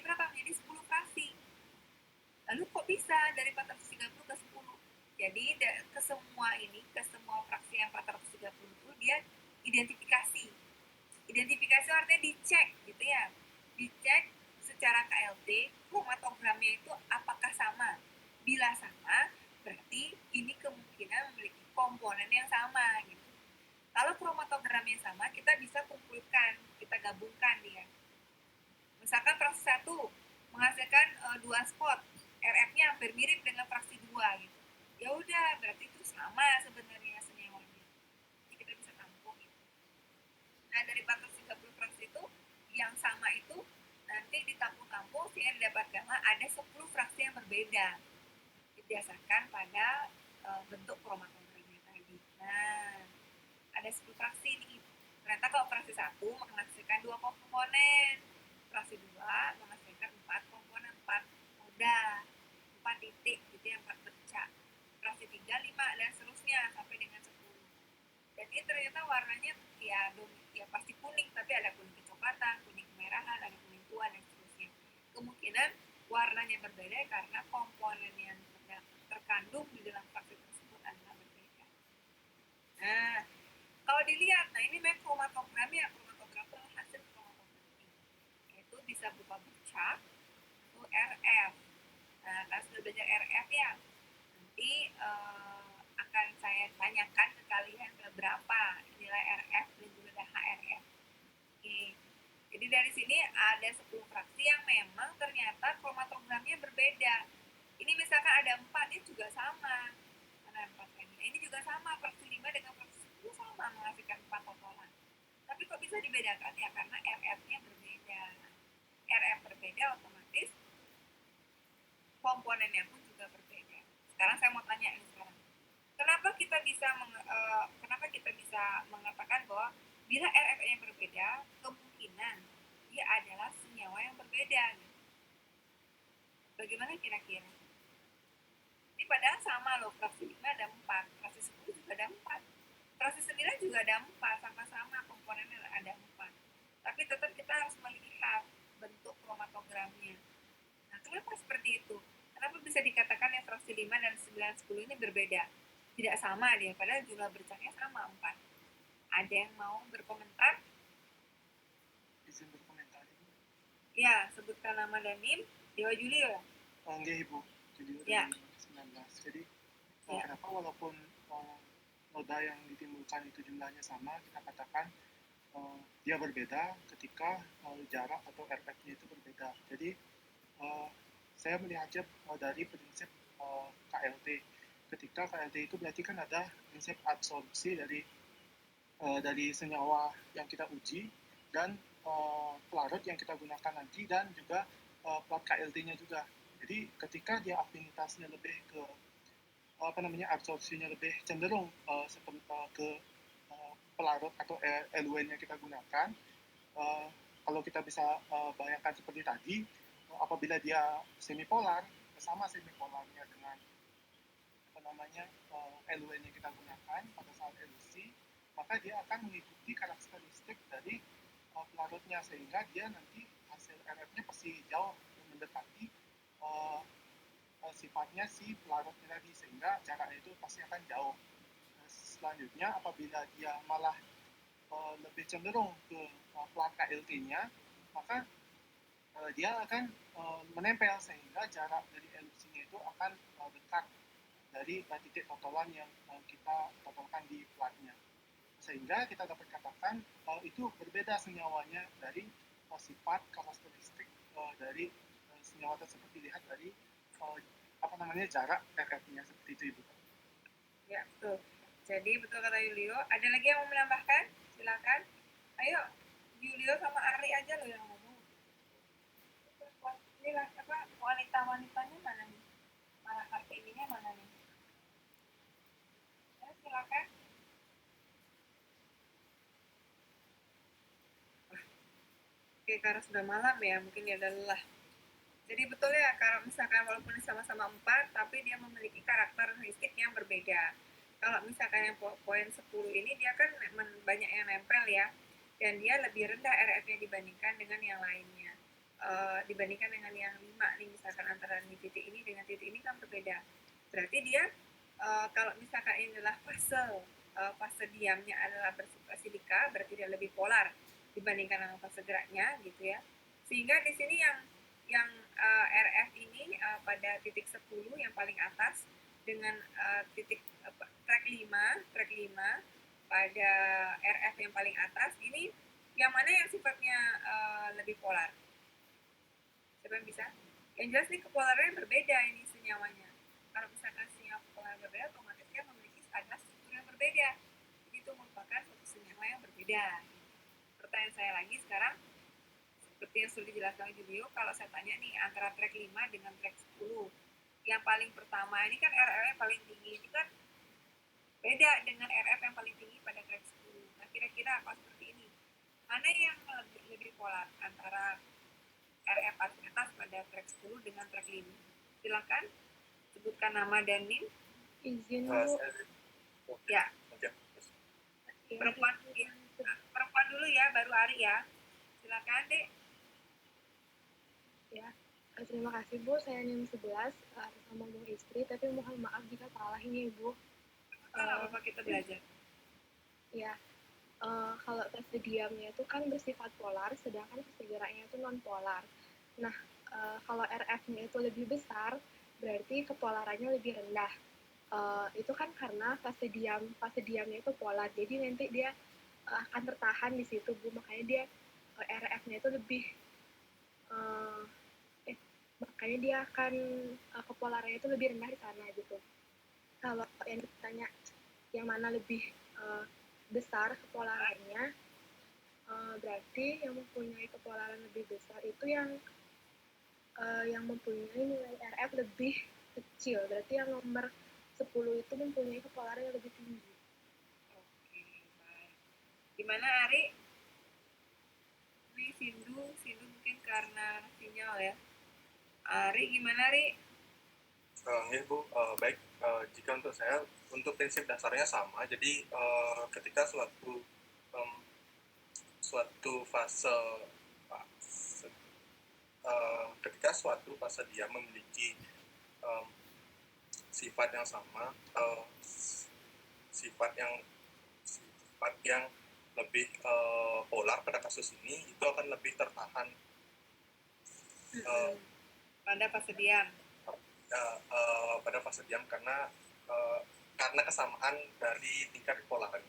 berapa? Menjadi 10 fraksi. Lalu kok bisa dari 430 ke 10? Jadi ke semua fraksi yang 430 itu dia identifikasi. Identifikasi artinya dicek gitu ya. Dicek secara KLT kromatogramnya itu apakah sama. Bila sama, berarti ini kemungkinan memiliki komponen yang sama gitu. Kalau kromatogramnya sama, kita bisa kumpulkan, kita gabungkan dia. Misalkan fraksi 1 menghasilkan 2 spot, RF-nya hampir mirip dengan fraksi 2 gitu. Ya udah, berarti itu sama sebenarnya senyawanya. Jadi kita bisa tampung gitu. Nah, dari 430 fraksi itu yang sama itu nanti ditampung-tampung sehingga didapatkanlah ada 10 fraksi yang berbeda. Berdasarkan pada bentuk kromatogramnya tadi. Nah, ada 10 fraksi nih. Ternyata kalau fraksi 1 menghasilkan 2 komponen, fraksi 2 menghasilkan 4 komponen, 4 moda, 4 titik gitu ya, 4 bercak. Fraksi 3, 5 dan seterusnya sampai dengan 10. Dan ini ternyata warnanya ya pasti kuning, tapi ada kuning kecoklatan, kuning kemerahan, ada kuning tua dan seterusnya. Kemungkinan warnanya berbeda karena komponen yang terkandung di dalam fraksi tersebut adalah berbeda. Nah, kalau dilihat, nah ini memang kromatogramnya, kromatogram hasil kromatogram ini, yaitu bisa berupa bercak atau RF. Nah, kalau sudah belajar RF ya, nanti akan saya tanyakan ke kalian berapa nilai RF dan juga ada HRF. Oke. Jadi dari sini ada 10 fraksi yang memang ternyata kromatogramnya berbeda. Ini misalkan ada 4, ini juga sama. Mana 4 ini? Ini juga sama, fraksi 5 dengan fraksi 10 sama. menghasilkan 4 totalan. Tapi kok bisa dibedakan ya? Karena RF-nya berbeda. RF berbeda, otomatis komponennya pun juga berbeda. Sekarang saya mau tanya ini sekarang. Kenapa kita bisa mengatakan bahwa bila RF-nya berbeda, kemungkinan dia adalah senyawa yang berbeda? Bagaimana kira-kira? Ini padahal sama loh, fraksi 5 ada 4, fraksi 10 juga ada 4, fraksi 9 juga ada 4, sama-sama komponennya ada 4. Tapi tetap kita harus melihat bentuk kromatogramnya. Nah, kenapa seperti itu? Kenapa bisa dikatakan yang fraksi 5 dan 9, 10 ini berbeda? Tidak sama dia, padahal jumlah bercaknya sama 4. Ada yang mau berkomentar? Izin berkomentar, Ibu. Ya, sebutkan nama dan NIM. Dewa Julio. Nggih, Ibu. Julio Ya. 2019. Jadi, Ya. kenapa walaupun noda yang ditimbulkan itu jumlahnya sama, kita katakan dia berbeda ketika jarak atau RF-nya itu berbeda. Jadi, saya melihatnya dari prinsip KLT. Ketika KLT itu berarti kan ada prinsip absorpsi dari senyawa yang kita uji dan pelarut yang kita gunakan nanti, dan juga plat KLT-nya juga. Jadi ketika dia afinitasnya lebih ke absorpsinya lebih cenderung ke pelarut atau eluennya kita gunakan, kalau kita bisa bayangkan seperti tadi, apabila dia semipolar, sama semipolarnya dengan eluennya kita gunakan pada saat elusi, maka dia akan mengikuti karakteristik dari pelarutnya, sehingga dia nanti hasil RF-nya pasti jauh mendekati sifatnya si pelarutnya tadi, sehingga jaraknya itu pasti akan jauh. Selanjutnya, apabila dia malah lebih cenderung ke plat KLT-nya, maka dia akan menempel, sehingga jarak dari elusinya itu akan dekat dari titik totalan yang kita totolkan di platnya, sehingga kita dapat katakan itu berbeda senyawanya dari sifat karakteristik dari senyawa tersebut dilihat dari jarak RF-nya, seperti itu, Ibu. Ya, betul. Jadi betul kata Julio. Ada lagi yang mau menambahkan? Silakan. Ayo, Julio sama Ari aja loh yang ngomong. Ini lah, wanita-wanitanya mana nih? Mana Kartininya mana nih? Ya, silakan. Oke, karena sudah malam ya, mungkin dia udah lelah. Jadi betul ya, kalau misalkan walaupun sama-sama 4, tapi dia memiliki karakteristik yang berbeda. Kalau misalkan yang poin 10 ini, dia kan banyak yang nempel ya, dan dia lebih rendah RF-nya dibandingkan dengan yang lainnya. Dibandingkan dengan yang 5 nih, misalkan antara titik ini dengan titik ini kan berbeda. Berarti dia, kalau misalkan ini adalah fase diamnya adalah bersifat silika, berarti dia lebih polar dibandingkan dengan fase geraknya gitu ya. Sehingga di sini yang RF ini pada titik 10 yang paling atas dengan track 5 pada RF yang paling atas ini, yang mana yang sifatnya lebih polar? Siapa yang bisa? Yang jelas nih kepolarannya berbeda ini senyawanya. Kalau misalkan senyawa polar berbeda, otomatis dia memiliki ada struktur yang berbeda. Jadi itu merupakan suatu senyawa yang berbeda. Pertanyaan saya lagi sekarang, seperti yang sudah dijelaskan Julio, kalau saya tanya nih antara track 5 dengan track 10, yang paling pertama ini kan RF yang paling tinggi, ini kan beda dengan RF yang paling tinggi pada track 10. Nah, kira-kira apa seperti ini? Mana yang lebih polar antara RF paling atas pada track 10 dengan track 5? Silakan sebutkan nama dan NIM. Izin Bu. Ya. Perempuan dulu ya, baru Ari ya. Silakan, Dek. Ya, terima kasih Bu, saya NIM 11 atas nama Bu Istri, tapi mohon maaf jika salah ini Bu. Kalau apa kita belajar? Ya, kalau fase diamnya itu kan bersifat polar, sedangkan fase geraknya itu non polar. Nah, kalau RF-nya itu lebih besar, berarti kepolarannya lebih rendah. Itu kan karena fase diamnya itu polar, jadi nanti dia akan tertahan di situ Bu, makanya dia RF-nya itu lebih makanya dia akan kepolarannya itu lebih rendah di sana gitu. Kalau yang ditanya yang mana lebih besar kepolarannya, berarti yang mempunyai kepolaran lebih besar itu yang mempunyai nilai RF lebih kecil. Berarti yang nomor 10 itu mempunyai kepolaran yang lebih tinggi. Oke, baik. Gimana Ari? Ini Sindu mungkin karena sinyal ya. Ari gimana Ari? Ini Bu, baik. Jika untuk saya, untuk prinsip dasarnya sama. Jadi ketika suatu fase ketika suatu fase dia memiliki sifat yang sama, sifat yang lebih polar pada kasus ini, itu akan lebih tertahan pada fase diam. Pada fase diam karena kesamaan dari tingkat kepolaran.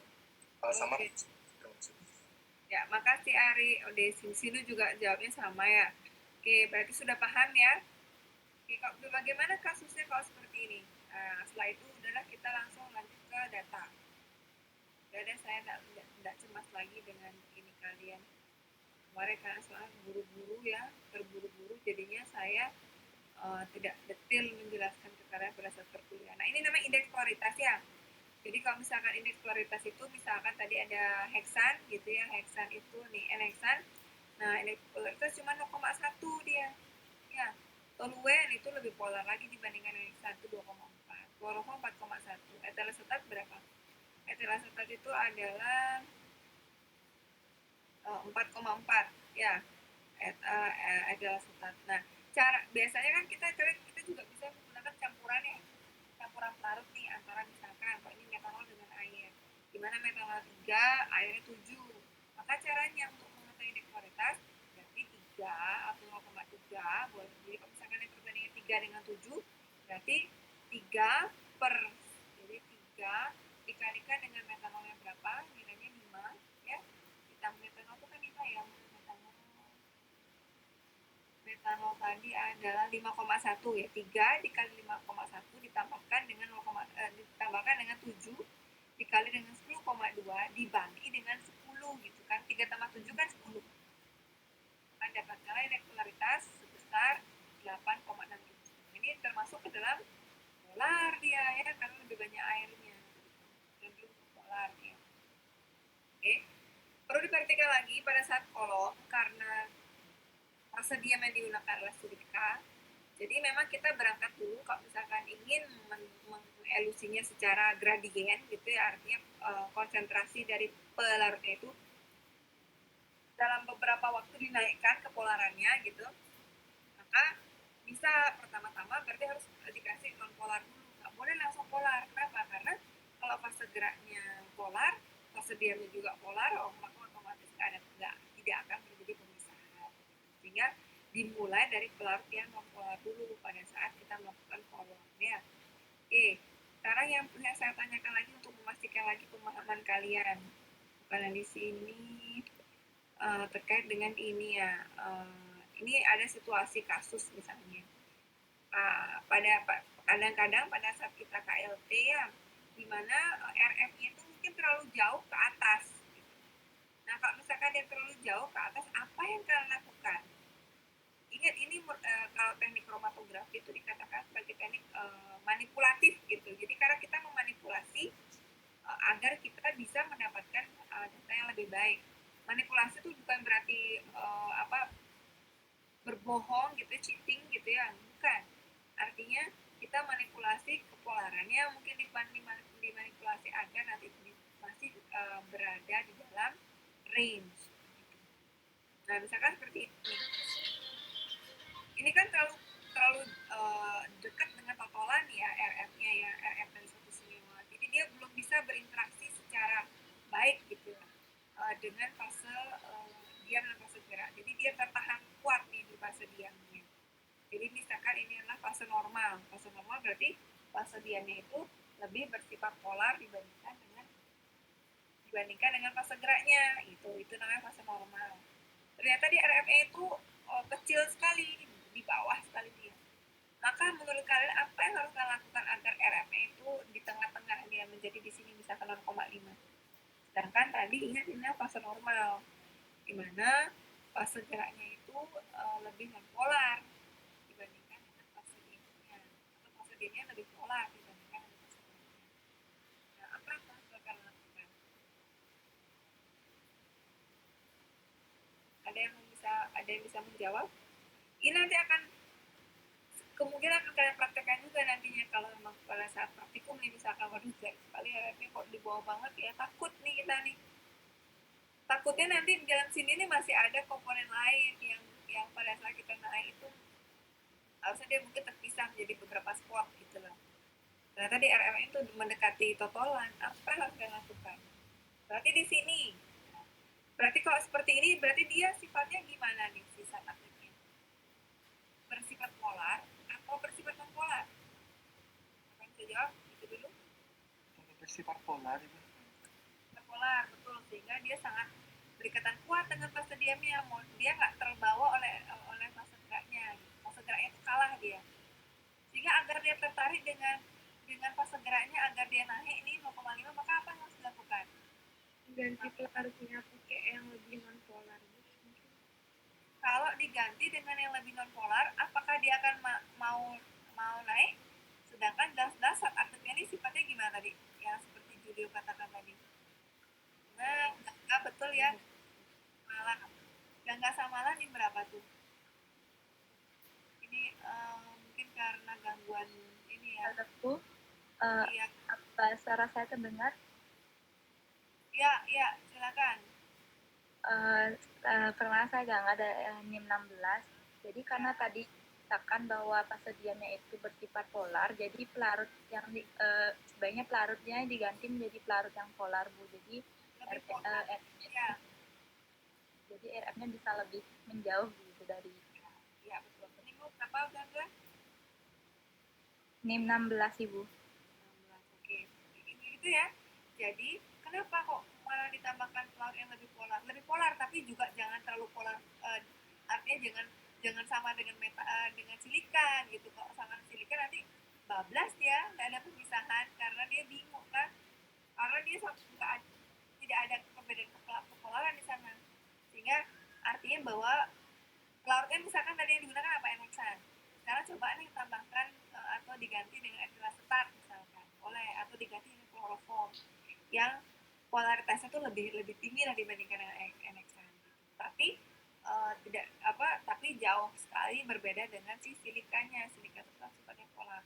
Sama. Ya, makasih Ari. Di sini juga jawabnya sama ya. Oke, berarti sudah paham ya. Oke, bagaimana kasusnya kalau seperti ini? Setelah itu udahlah kita langsung lanjut ke data. Udah saya tidak cemas lagi dengan ini kalian. Kemarin karena soal terburu-buru jadinya saya tidak detail menjelaskan ke kalian pada saat perkuliahan. Nah, ini namanya indeks polaritas ya. Jadi kalau misalkan indeks polaritas itu misalkan tadi ada heksan gitu ya, heksan itu nih N-heksan. Nah, indeks polaritas cuma 0,1 dia. Ya, toluen itu lebih polar lagi dibandingkan heksan itu 2,4. Klorofom 4,1. Etil asetat berapa? Etil asetat itu adalah 4,4 ya. Etil asetat. Nah, biasanya kan kita juga bisa menggunakan campuran pelarut nih antara misalkan kalau ini metanol dengan air. Dimana metanol 3, airnya 7. Maka caranya untuk mengetahui indeks polaritas berarti 3 atau 0,3 boleh. Jadi kalau misalkan yang perbandingan 3 dengan 7 berarti 3 per, jadi 3 dikalikan dengan metanolnya berapa, nilainya 5 ya. Ditambah metanol itu kan 5 ya. Metanol tadi adalah 5,1 ya. 3 dikali 5,1 ditambahkan dengan 7 dikali dengan 10,2 dibagi dengan 10 gitu kan. 3 tambah 7 kan 10. Kan dapatkanlah indeks polaritas sebesar 8,67. Ini termasuk ke dalam polar dia ya, karena lebih banyak airnya. Lebih polar ya. Oke. Perlu diperhatikan lagi pada saat kolom karena fase diam yang digunakan adalah silika. Jadi memang kita berangkat dulu kalau misalkan ingin mengelusinya secara gradien gitu ya, artinya konsentrasi dari pelarutnya itu dalam beberapa waktu dinaikkan kepolarannya gitu. Maka bisa pertama-tama berarti harus dikasih non polar dulu. Nggak boleh langsung polar. Kenapa? Karena kalau fase geraknya polar, fase diamnya juga polar, maka otomatis tidak akan terjadi pemisahan. Sehingga dimulai dari pelarut yang non-polar dulu pada saat kita melakukan polarnya. Oke, sekarang yang saya tanyakan lagi untuk memastikan lagi pemahaman kalian. Bukan di sini terkait dengan ini ya. Ini ada situasi kasus misalnya. Kadang-kadang pada saat kita KLT ya, di mana RF-nya itu mungkin terlalu jauh ke atas. Nah, kalau misalkan dia terlalu jauh ke atas, apa yang kalian lakukan? Ingat ini kalau teknik kromatografi itu dikatakan sebagai teknik manipulatif gitu. Jadi karena kita memanipulasi agar kita bisa mendapatkan data yang lebih baik. Manipulasi itu bukan berarti berbohong gitu, cheating gitu ya, bukan. Artinya kita manipulasi kepolarannya mungkin dimanipulasi agar nanti masih berada di dalam range. Nah, misalkan seperti ini. Ini kan terlalu dekat dengan totalan ya RF-nya ya, RF dari suatu senyawa. Jadi dia belum bisa berinteraksi secara baik gitu dengan fase diam dan fase gerak. Jadi dia tertahan kuat nih di fase diamnya. Jadi misalkan ini adalah fase normal. Fase normal berarti fase diamnya itu lebih bersifat polar dibandingkan dengan fase geraknya. Itu namanya fase normal. Ternyata di RF-nya itu kecil sekali, di bawah sekali dia. Maka menurut kalian apa yang harus kalian lakukan agar RF-nya itu di tengah-tengah dia menjadi di sini misalkan 0,5. Sedangkan dilihat inilah fase normal, di mana fase geraknya itu lebih nonpolar dibandingkan dengan fase diamnya, atau fase diamnya lebih polar dibandingkan dengan fase geraknya. Nah, apa yang harus kalian lakukan? Ada yang bisa menjawab? Ini nanti akan kemungkinan akan kalian praktekkan juga nantinya kalau memang pada saat praktikum nih, misalkan waduh sekali RF-nya kok di bawah banget ya, takut nih kita nih, takutnya nanti di dalam sini nih masih ada komponen lain yang pada saat kita naik itu harusnya dia mungkin terpisah menjadi beberapa spot gitu loh. Ternyata di RF itu mendekati totalan, apa yang harus kalian lakukan? Berarti di sini, berarti kalau seperti ini berarti dia sifatnya gimana nih sifat aktifnya? Bersifat polar atau bersifat non polar? Apa bisa jawab? Itu dulu. Bersifat polar itu. Polar, betul, sehingga dia sangat berikatan kuat dengan fase diamnya. Dia nggak terbawa oleh fase geraknya. Fase geraknya itu kalah dia. Sehingga agar dia tertarik dengan fase geraknya, agar dia naik nih 0,5, maka apa yang harus dilakukan? Ganti pelarutnya pakai yang lebih non polar. Kalau diganti dengan yang lebih non polar, apakah dia akan mau naik? Sedangkan dasar aktifnya ini sifatnya gimana tadi? Yang seperti Julio katakan tadi. Nah, betul ya. Malah gangga sama malah ini berapa tuh? Ini mungkin karena gangguan ini ya. Aku, Iya. apa suara saya terdengar? Iya, silakan. Permasalahan saya nggak ada NIM 16. Jadi karena tadi katakan bahwa fase diamnya itu bersifat polar, jadi pelarut yang sebaiknya pelarutnya diganti menjadi pelarut yang polar, Bu. Jadi jadi RF-nya bisa lebih menjauh gitu dari. Iya, betul. Ini Bu, berapa udah? NIM 16, Ibu. 16, oke. Itu ya. Jadi, kenapa kok malah ditambahkan pelarut yang lebih polar? Lebih polar, tapi juga jangan terlalu polar. Artinya jangan sama dengan dengan silikan gitu. Kalau sama silikan nanti bablas ya, nggak ada pemisahan karena dia bingung kan. Karena dia tidak ada perbedaan kepolaran di sana. Sehingga artinya bahwa pelarutnya misalkan tadi yang digunakan apa, NXan. Sekarang coba nih tambahkan atau diganti dengan etil asetat misalkan, atau diganti dengan kloroform yang polaritasnya tuh lebih tinggi lah dibandingkan dengan NXan. Tapi tapi jauh sekali berbeda dengan si silikanya. Silika itu kan sifatnya polar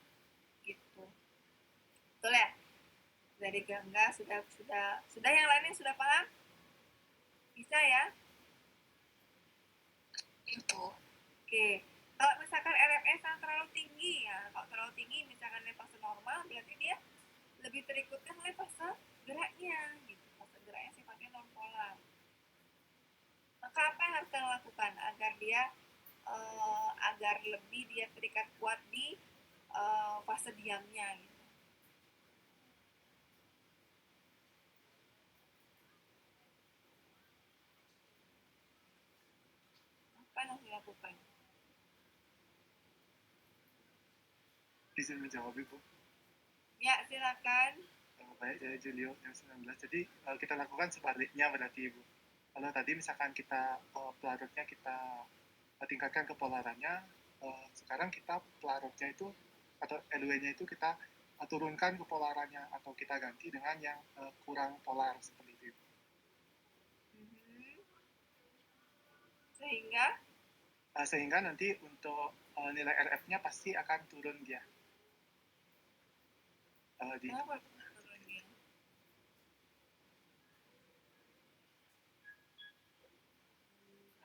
gitu. Betul ya? Dari Gangga sudah yang lainnya sudah paham? Bisa ya? Itu. Oke. Kalau misalkan RFS yang terlalu tinggi ya, kalau terlalu tinggi misalkan di fase normal, berarti dia lebih terikutkan oleh fase geraknya gitu. Fase geraknya sifatnya non polar. Maka apa yang harus kita lakukan agar lebih dia terikat kuat di fase diamnya gitu. Apa yang harus dilakukan? Izin menjawab Ibu. Ya, silakan. Baik, dari Julio yang 19. Jadi kita lakukan sebaliknya berarti Ibu. Kalau tadi misalkan kita pelarutnya kita tingkatkan kepolarannya, sekarang kita pelarutnya itu atau LW-nya itu kita turunkan kepolarannya atau kita ganti dengan yang kurang polar seperti itu. Sehingga nanti untuk nilai RF-nya pasti akan turun dia. Kenapa turun dia?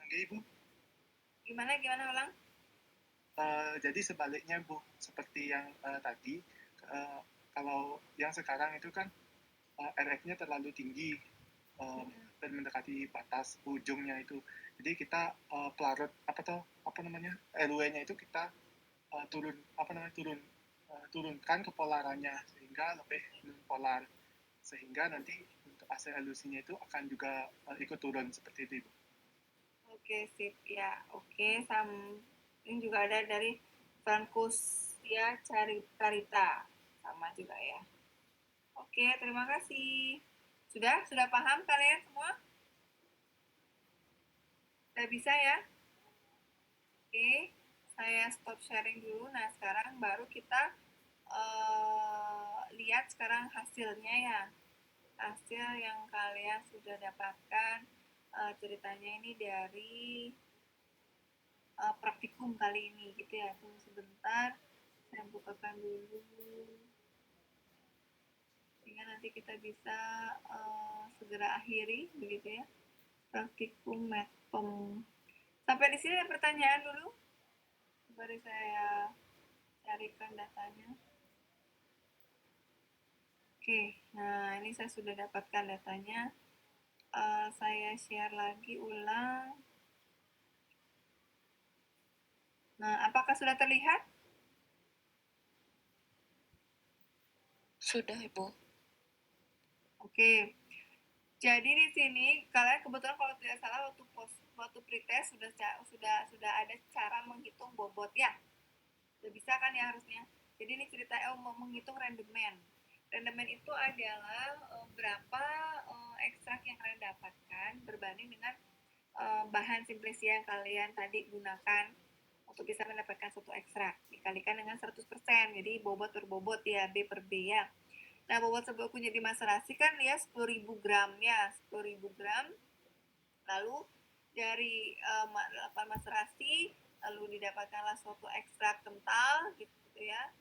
Oke, Ibu. Gimana ulang? Jadi sebaliknya Bu, seperti yang tadi, kalau yang sekarang itu kan RF-nya terlalu tinggi dan mendekati batas ujungnya itu. Jadi kita pelarut LW-nya itu kita turunkan kepolarannya sehingga lebih polar, sehingga nanti untuk hasil elusinya itu akan juga ikut turun seperti itu. Oke, sip ya. Oke, ini juga ada dari Frankus ya, Carita sama juga ya. Oke, terima kasih. Sudah paham kalian semua? Udah bisa ya? Oke, saya stop sharing dulu. Nah, sekarang baru kita lihat sekarang hasilnya ya. Hasil yang kalian sudah dapatkan, ceritanya ini dari praktikum kali ini gitu ya. Tunggu sebentar, saya bukakan dulu sehingga nanti kita bisa segera akhiri begitu ya, praktikum Medpem. Sampai di sini ada pertanyaan dulu, baru saya carikan datanya. Oke, nah ini saya sudah dapatkan datanya. Saya share lagi ulang. Nah, apakah sudah terlihat? Sudah, Ibu. Oke. Jadi di sini kalian kebetulan kalau tidak salah waktu pretest sudah ada cara menghitung bobot ya. Sudah bisa kan ya harusnya. Jadi ini cerita mau menghitung random man. Random man itu adalah berapa ekstrak yang kalian dapatkan berbanding dengan bahan simplesia yang kalian tadi gunakan untuk bisa mendapatkan suatu ekstrak dikalikan dengan 100%. Jadi bobot per bobot ya, B per B ya. Nah, bobot sebuah kunyit dimaserasi kan ya 10.000 gram ya, 10.000 gram. Lalu dari 8 maserasi lalu didapatkanlah suatu ekstrak kental gitu ya.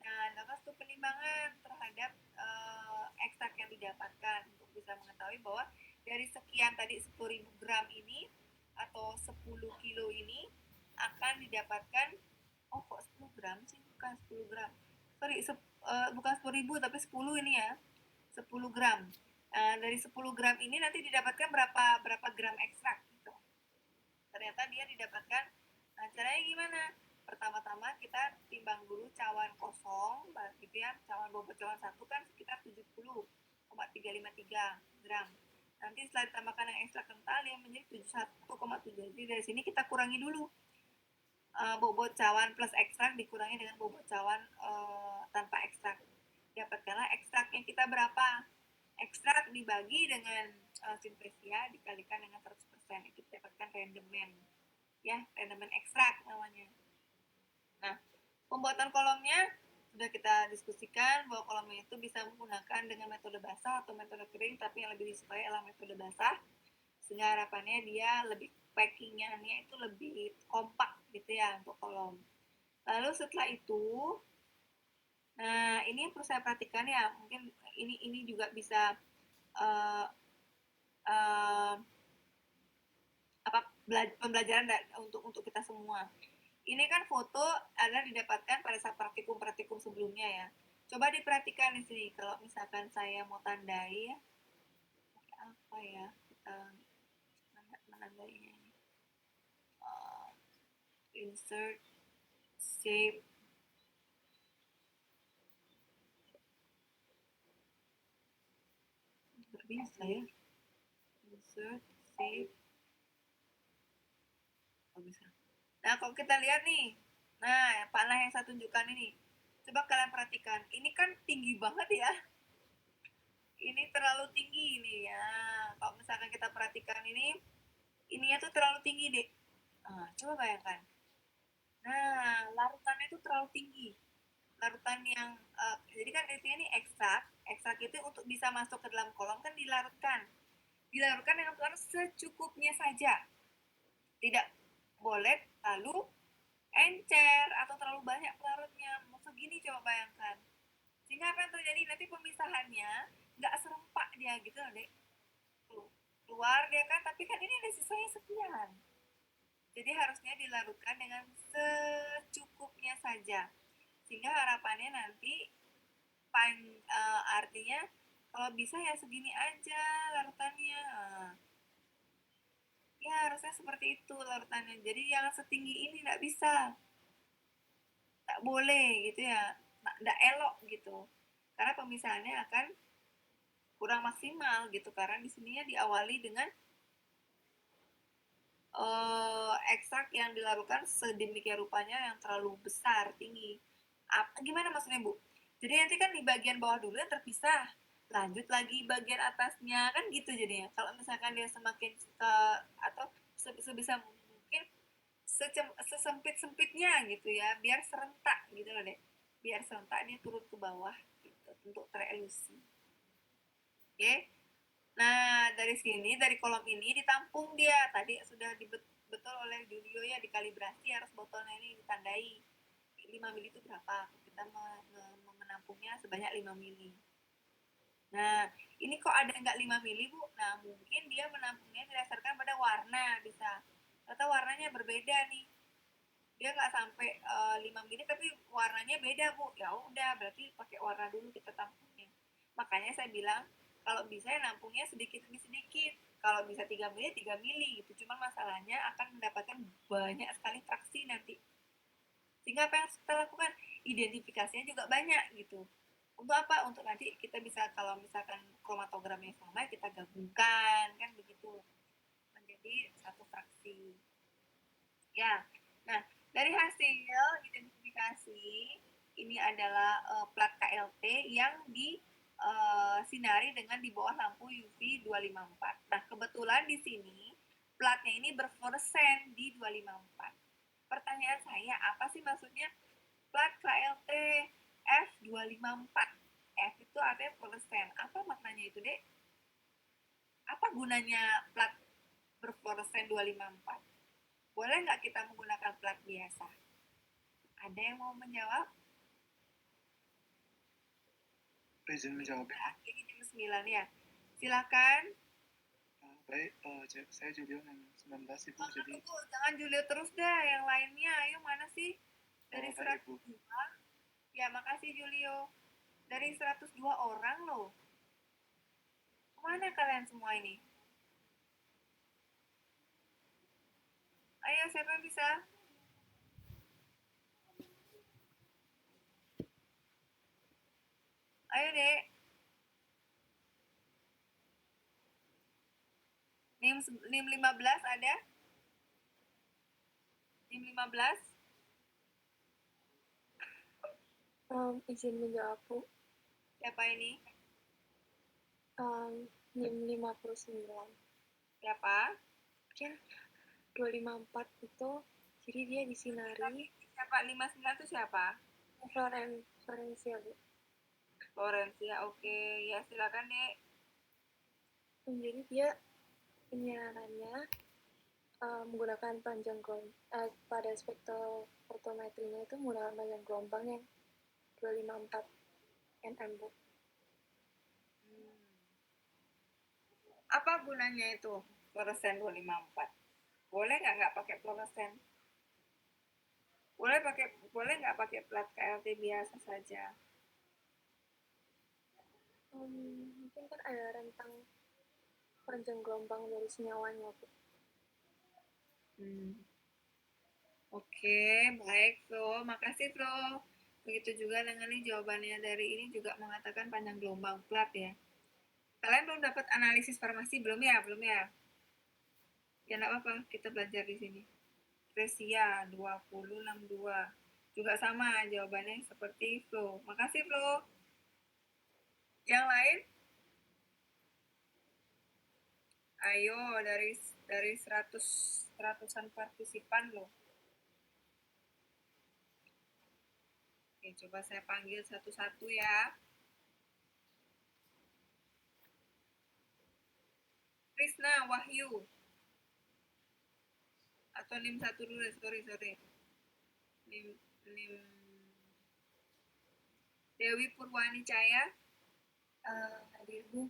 Nah, maka itu penimbangan terhadap ekstrak yang didapatkan untuk bisa mengetahui bahwa dari sekian tadi 10.000 gram ini atau 10 kilo ini akan didapatkan, oh kok 10 gram sih, bukan 10 gram. Sorry, bukan 10.000 tapi 10 ini ya. 10 gram. Dari 10 gram ini nanti didapatkan berapa gram ekstrak gitu. Ternyata dia didapatkan, nah caranya gimana? Pertama-tama kita timbang dulu cawan kosong, gitu ya. Cawan bobot cawan 1 kan sekitar 70,353 gram. Nanti setelah ditambahkan yang ekstrak kental yang menjadi 71,7. Jadi dari sini kita kurangi dulu. Bobot cawan plus ekstrak dikurangi dengan bobot cawan tanpa ekstrak. Dapatkanlah ekstraknya kita berapa. Ekstrak dibagi dengan simplesia dikalikan dengan 100%. Itu dapatkan random man. Ya, random man ekstrak namanya. Nah, pembuatan kolomnya sudah kita diskusikan bahwa kolomnya itu bisa menggunakan dengan metode basah atau metode kering, tapi yang lebih disukai adalah metode basah. Sehingga harapannya dia lebih packingnya itu lebih kompak gitu ya untuk kolom. Lalu setelah itu, nah ini yang perlu saya perhatikan ya, mungkin ini juga bisa pembelajaran untuk kita semua. Ini kan foto adalah didapatkan pada saat praktikum sebelumnya ya. Coba diperhatikan di sini kalau misalkan saya mau tandai ya, apa ya kita menandainya ini. Insert shape nggak bisa ya, insert shape nggak bisa. Nah kalau kita lihat nih, nah panah yang saya tunjukkan ini, coba kalian perhatikan, ini kan tinggi banget ya, ini terlalu tinggi ini ya. Kalau misalkan kita perhatikan ininya tuh terlalu tinggi deh. Nah, coba bayangkan. Nah, larutannya itu terlalu tinggi. Larutan yang jadi kan intinya ini ekstrak itu untuk bisa masuk ke dalam kolom kan dilarutkan dengan pelarut secukupnya saja, tidak boleh lalu encer atau terlalu banyak pelarutnya. Maksud gini, coba bayangkan, sehingga apa yang terjadi nanti pemisahannya nggak serempak dia gitu loh dek, keluar dia kan, tapi kan ini ada sisanya sekian. Jadi harusnya dilarutkan dengan secukupnya saja, sehingga harapannya nanti artinya kalau bisa ya segini aja larutannya. Ya harusnya seperti itu larutannya. Jadi jangan setinggi ini, nggak bisa, nggak boleh gitu ya, nggak elok gitu. Karena pemisahannya akan kurang maksimal gitu. Karena di sininya diawali dengan ekstrak yang dilarutkan sedemikian rupanya yang terlalu besar, tinggi. Gimana maksudnya Bu? Jadi nanti kan di bagian bawah dulu yang terpisah, lanjut lagi bagian atasnya, kan gitu jadinya. Kalau misalkan dia semakin atau sebisa mungkin sesempit-sempitnya gitu ya, biar serentak gitu loh deh, biar serentak dia turun ke bawah gitu, untuk terelusi. Oke. Nah, dari kolom ini ditampung dia. Tadi sudah betul oleh Julio ya, dikalibrasi harus botolnya ini ditandai 5 mili itu berapa. Kita menampungnya sebanyak 5 mili. Nah, ini kok ada nggak 5 mili, Bu? Nah, mungkin dia menampungnya berdasarkan pada warna bisa. Atau warnanya berbeda nih. Dia nggak sampai 5 mili tapi warnanya beda, Bu. Ya udah, berarti pakai warna dulu kita tampungnya. Makanya saya bilang kalau bisa nampungnya sedikit demi sedikit. Kalau bisa 3 mili, 3 mili gitu. Cuma masalahnya akan mendapatkan banyak sekali fraksi nanti. Sehingga apa yang kita lakukan? Identifikasinya juga banyak gitu. Untuk apa? Untuk nanti kita bisa, kalau misalkan kromatogramnya sama, kita gabungkan, kan begitu. Menjadi satu fraksi. Ya, nah dari hasil identifikasi, ini adalah plat KLT yang disinari dengan di bawah lampu UV 254. Nah, kebetulan di sini platnya ini berfluoresen di 254. Pertanyaan saya, apa sih maksudnya plat KLT F254? F itu artinya fluoresen. Apa maknanya itu, Dek? Apa gunanya plat berfluoresen 254? Boleh nggak kita menggunakan plat biasa? Ada yang mau menjawab? Izin menjawab. Ini jam 9 ya. Silakan. Baik, saya Julio 19 Ibu. Jadi Jangan Julio terus dah, yang lainnya. Ayo, mana sih? Dari 102. Ya, makasih Julio. Dari 102 orang loh. Kemana kalian semua ini? Ayo, siapa yang bisa? Ayo, Dek. NIM 15 ada? NIM 15? Izin menjawab, Bu. Siapa ini? NIM 59. Siapa? Kan 254 itu, jadi dia disinari. Siapa? 59 itu siapa? Florencia, Bu. Florencia, oke. Ya, silakan, Dek. Jadi dia penyinarannya menggunakan panjang pada spektrofotometrinya itu menggunakan panjang gelombang yang 254 nm, Bu. Apa gunanya itu fluoresen 254? Boleh nggak pakai fluoresen? Boleh nggak pakai plat KLT biasa saja? Mungkin kan ada rentang panjang gelombang dari senyawanya, Bu. Oke, baik Flo. Makasih Flo. Begitu juga dengan ini jawabannya dari ini juga mengatakan panjang gelombang plat ya. Kalian belum dapat analisis farmasi belum ya? Belum ya? Ya nggak apa-apa, kita belajar di sini. Resia 2062. Juga sama jawabannya seperti Flo. Makasih Flo. Yang lain? Ayo dari 100-an partisipan loh. Oke, coba saya panggil satu-satu ya. Krisna Wahyu. Atau NIM 1 dulu, sorry. NIM Dewi Purwani Cahaya. Hadir, Bu.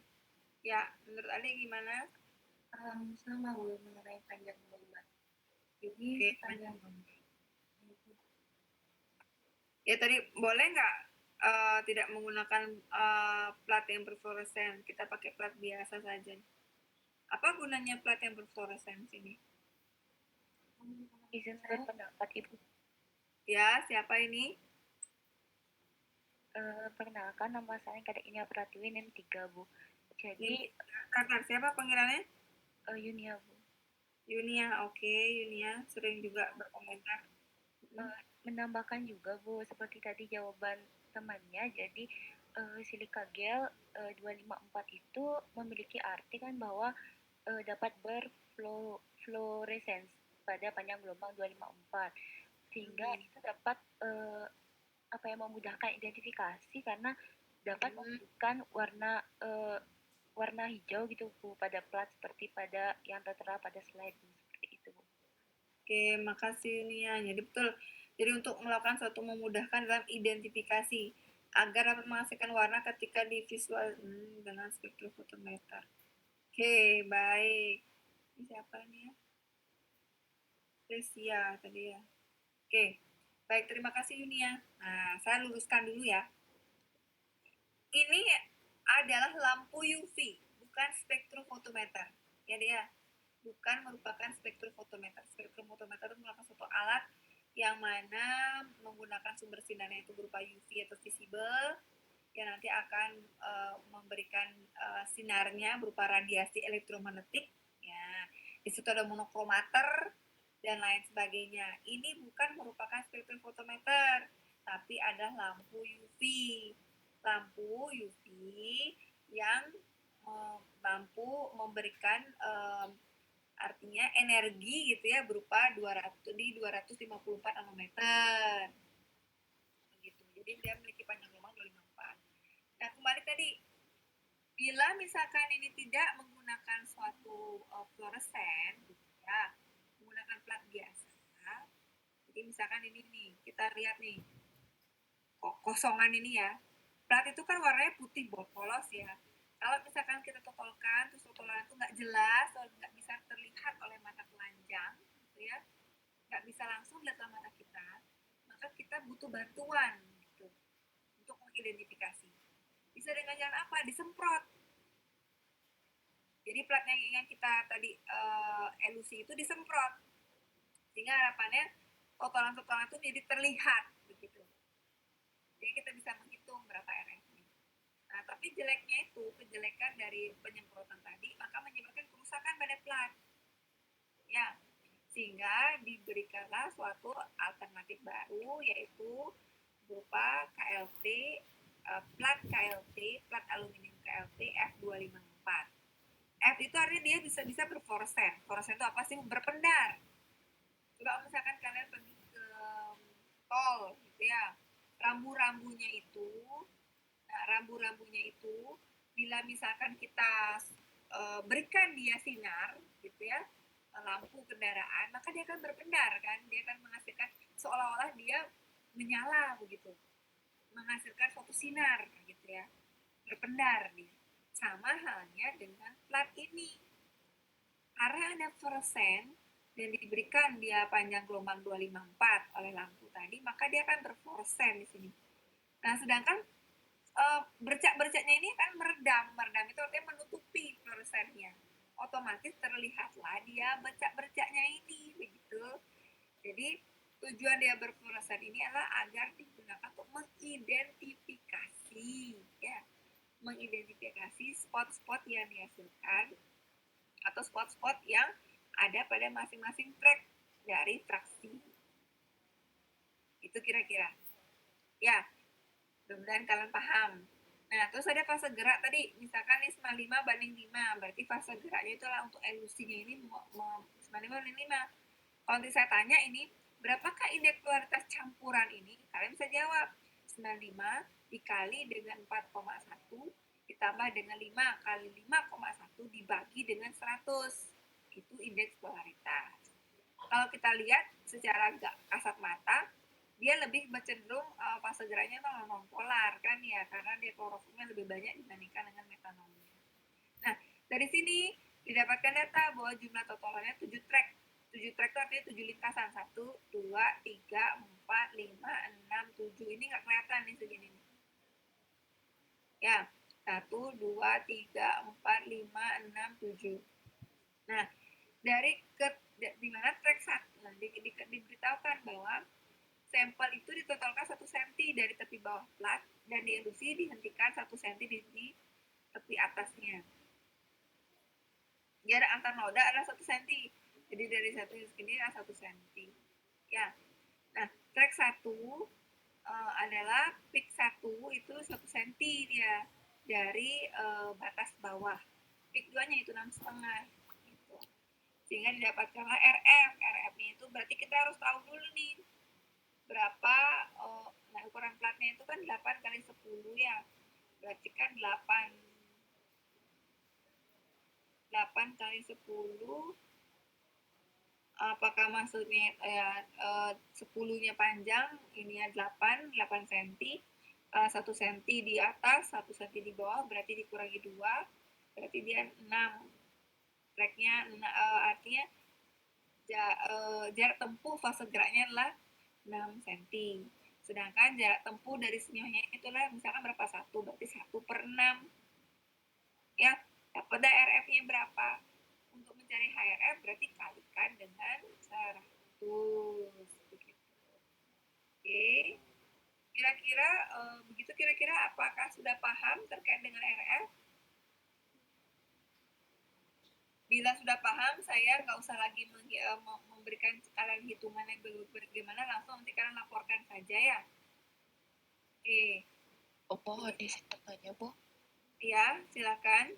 Ya, menurut Ade gimana? Sama, Bu, mengenai panjang gelombang. Jadi, Oke, panjang gelombang. Ya tadi boleh nggak tidak menggunakan plat yang berfluoresen, kita pakai plat biasa saja. Apa gunanya plat yang berfluoresen sini? Izin berpendapat, Ibu. Ya, siapa ini? Perkenalkan, nama saya Kadek Pratiwi, NIM 3, Bu. Jadi, Karena siapa panggilannya? Yunia, Bu. Yunia, oke. Yunia sering juga berkomentar. Menambahkan juga, Bu, seperti tadi jawaban temannya, jadi silika gel 254 itu memiliki arti kan bahwa dapat berfluoresens pada panjang gelombang 254 sehingga itu dapat memudahkan identifikasi karena dapat memberikan warna hijau gitu Bu pada plat seperti pada yang tertera pada slide seperti itu Bu. Oke, makasih Nia. Jadi betul. Jadi untuk melakukan suatu memudahkan dalam identifikasi agar dapat menghasilkan warna ketika divisual dengan spektrofotometer. Oke, baik. Ini siapa nih ya? Resia tadi ya. Oke, baik. Terima kasih Yunia. Nah, saya luruskan dulu ya. Ini adalah lampu UV, bukan spektrofotometer. Ya dia, bukan merupakan spektrofotometer. Spektrofotometer itu merupakan suatu alat yang mana menggunakan sumber sinarnya itu berupa UV atau visible yang nanti akan memberikan sinarnya berupa radiasi elektromagnetik. Ya, di situ ada monokromater dan lain sebagainya. Ini bukan merupakan spektrofotometer, tapi ada lampu UV. Lampu UV yang mampu memberikan artinya energi gitu ya berupa 254 nanometer. Begitu. Jadi dia memiliki panjang gelombang 254. Nah, kembali tadi bila misalkan ini tidak menggunakan suatu fluoresen gitu ya, menggunakan plat biasa. Jadi misalkan ini nih, kita lihat nih. Kosongan ini ya. Plat itu kan warnanya putih polos ya. Kalau misalkan kita totolkan, terus totolan itu nggak jelas, atau nggak bisa terlihat oleh mata telanjang, gitu ya, nggak bisa langsung lihat dalam mata kita, maka kita butuh bantuan gitu, untuk mengidentifikasi. Bisa dengan cara apa? Disemprot. Jadi plat yang kita tadi elusi itu disemprot, sehingga harapannya totolan-totolan itu jadi terlihat begitu. Jadi kita bisa menghitung berapa RF-nya. Nah, tapi jeleknya itu, kejelekan dari penyemprotan tadi, maka menyebabkan kerusakan pada plat. Ya, sehingga diberikanlah suatu alternatif baru, yaitu berupa KLT, plat KLT, plat aluminium KLT F254. F itu artinya dia bisa berfluoresen. Fluoresen itu apa sih? Berpendar. Coba misalkan kalian pergi ke tol, gitu ya, rambu-rambunya itu bila misalkan kita berikan dia sinar gitu ya, lampu kendaraan, maka dia akan berpendar kan, dia akan menghasilkan seolah-olah dia menyala begitu, menghasilkan suatu sinar gitu ya, berpendar nih. Sama halnya dengan plat ini, karena ada fluoresen dan diberikan dia panjang gelombang 254 oleh lampu tadi, maka dia akan berfluoresen di sini. Nah, sedangkan bercak-bercaknya ini kan meredam itu artinya menutupi fluoresennya. Otomatis terlihatlah dia bercak-bercaknya ini begitu. Jadi tujuan dia berfluoresen ini adalah agar digunakan untuk mengidentifikasi ya, mengidentifikasi spot-spot yang dihasilkan atau spot-spot yang ada pada masing-masing track dari fraksi. Itu kira-kira. Ya, mudah-mudahan kalian paham. Nah, terus ada fase gerak tadi, misalkan ini 95 banding 5, berarti fase geraknya itu adalah untuk elusinya ini 95 banding 5. Kalau nanti saya tanya ini, berapakah indeks polaritas campuran ini? Kalian bisa jawab, 95 dikali dengan 4,1 ditambah dengan 5 kali 5,1 dibagi dengan 100. Itu indeks polaritas. Kalau kita lihat secara kasat mata, dia lebih cenderung fase geraknya non polar kan ya, karena dia klorofilnya lebih banyak dibandingkan dengan metanolnya. Nah, dari sini didapatkan data bahwa jumlah totalannya 7 track. 7 track itu artinya 7 lintasan. 1, 2, 3, 4, 5, 6, 7. Ini nggak kelihatan nih segini nih. Ya, 1, 2, 3, 4, 5, 6, 7. Nah, dari di mana track 1, nah, diberitahukan bahwa sampel itu ditotalkan 1 cm dari tepi bawah plat dan dielusi dihentikan 1 cm di tepi atasnya. Jarak antar noda adalah 1 cm. Jadi dari satu segini adalah 1 cm. Ya. Nah, track 1 adalah peak 1 itu 1 cm dia dari batas bawah. Peak 2-nya itu 6,5 gitu. Sehingga didapatkanlah RF. RF-nya itu berarti kita harus tahu dulu nih berapa, nah ukuran platnya itu kan 8 kali 10 ya. Berarti kan 8 kali 10, apakah maksudnya 10-nya panjang, ininya 8 cm, 1 cm di atas, 1 cm di bawah, berarti dikurangi 2, berarti dia 6. Tracknya artinya jarak tempuh fase geraknya adalah 6 cm. Sedangkan jarak tempuh dari senyumnya itulah misalkan berapa? 1, berarti 1/6. Ya, dapat dah RF-nya berapa. Untuk mencari HRF berarti kalikan dengan 100. Begitu. Oke. Kira-kira begitu kira-kira apakah sudah paham terkait dengan RF? Bila sudah paham, saya nggak usah lagi memberikan kalian hitungan yang bagaimana, langsung nanti kalian laporkan saja ya. Oke. Mohon izin bertanya, Bu. Ya, silakan.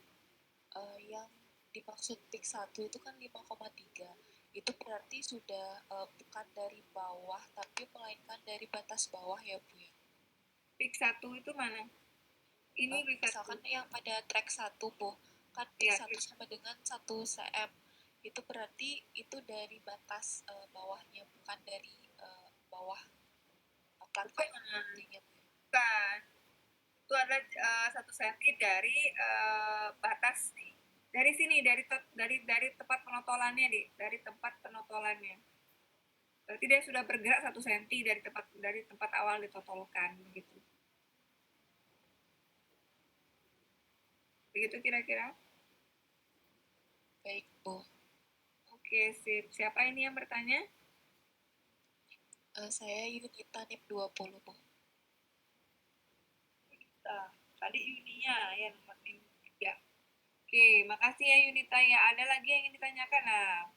Yang dimaksud peak 1 itu kan 5,3. Itu berarti sudah bukan dari bawah, tapi melainkan dari batas bawah ya, Bu ya? Peak 1 itu mana? Ini peak 1. Misalkan yang pada track 1, Bu. Kan peak Ya, 1 sama dengan 1 cm. Itu berarti itu dari batas bawahnya, bukan dari bawah platform intinya, Bu. bukan. Itu adalah 1 cm dari batas dari sini, dari tempat penotolannya, dari tempat penotolannya. Berarti dia sudah bergerak 1 cm dari tempat awal ditotolkan begitu. Begitu kira-kira? Baik, Bu. Oke, sip. Siapa ini yang bertanya? Saya Yunita NIM 20, Bu. Tadi Yunia ya, nomor 3. Oke, makasih ya Yunita ya. Ada lagi yang ingin ditanyakan? Nah,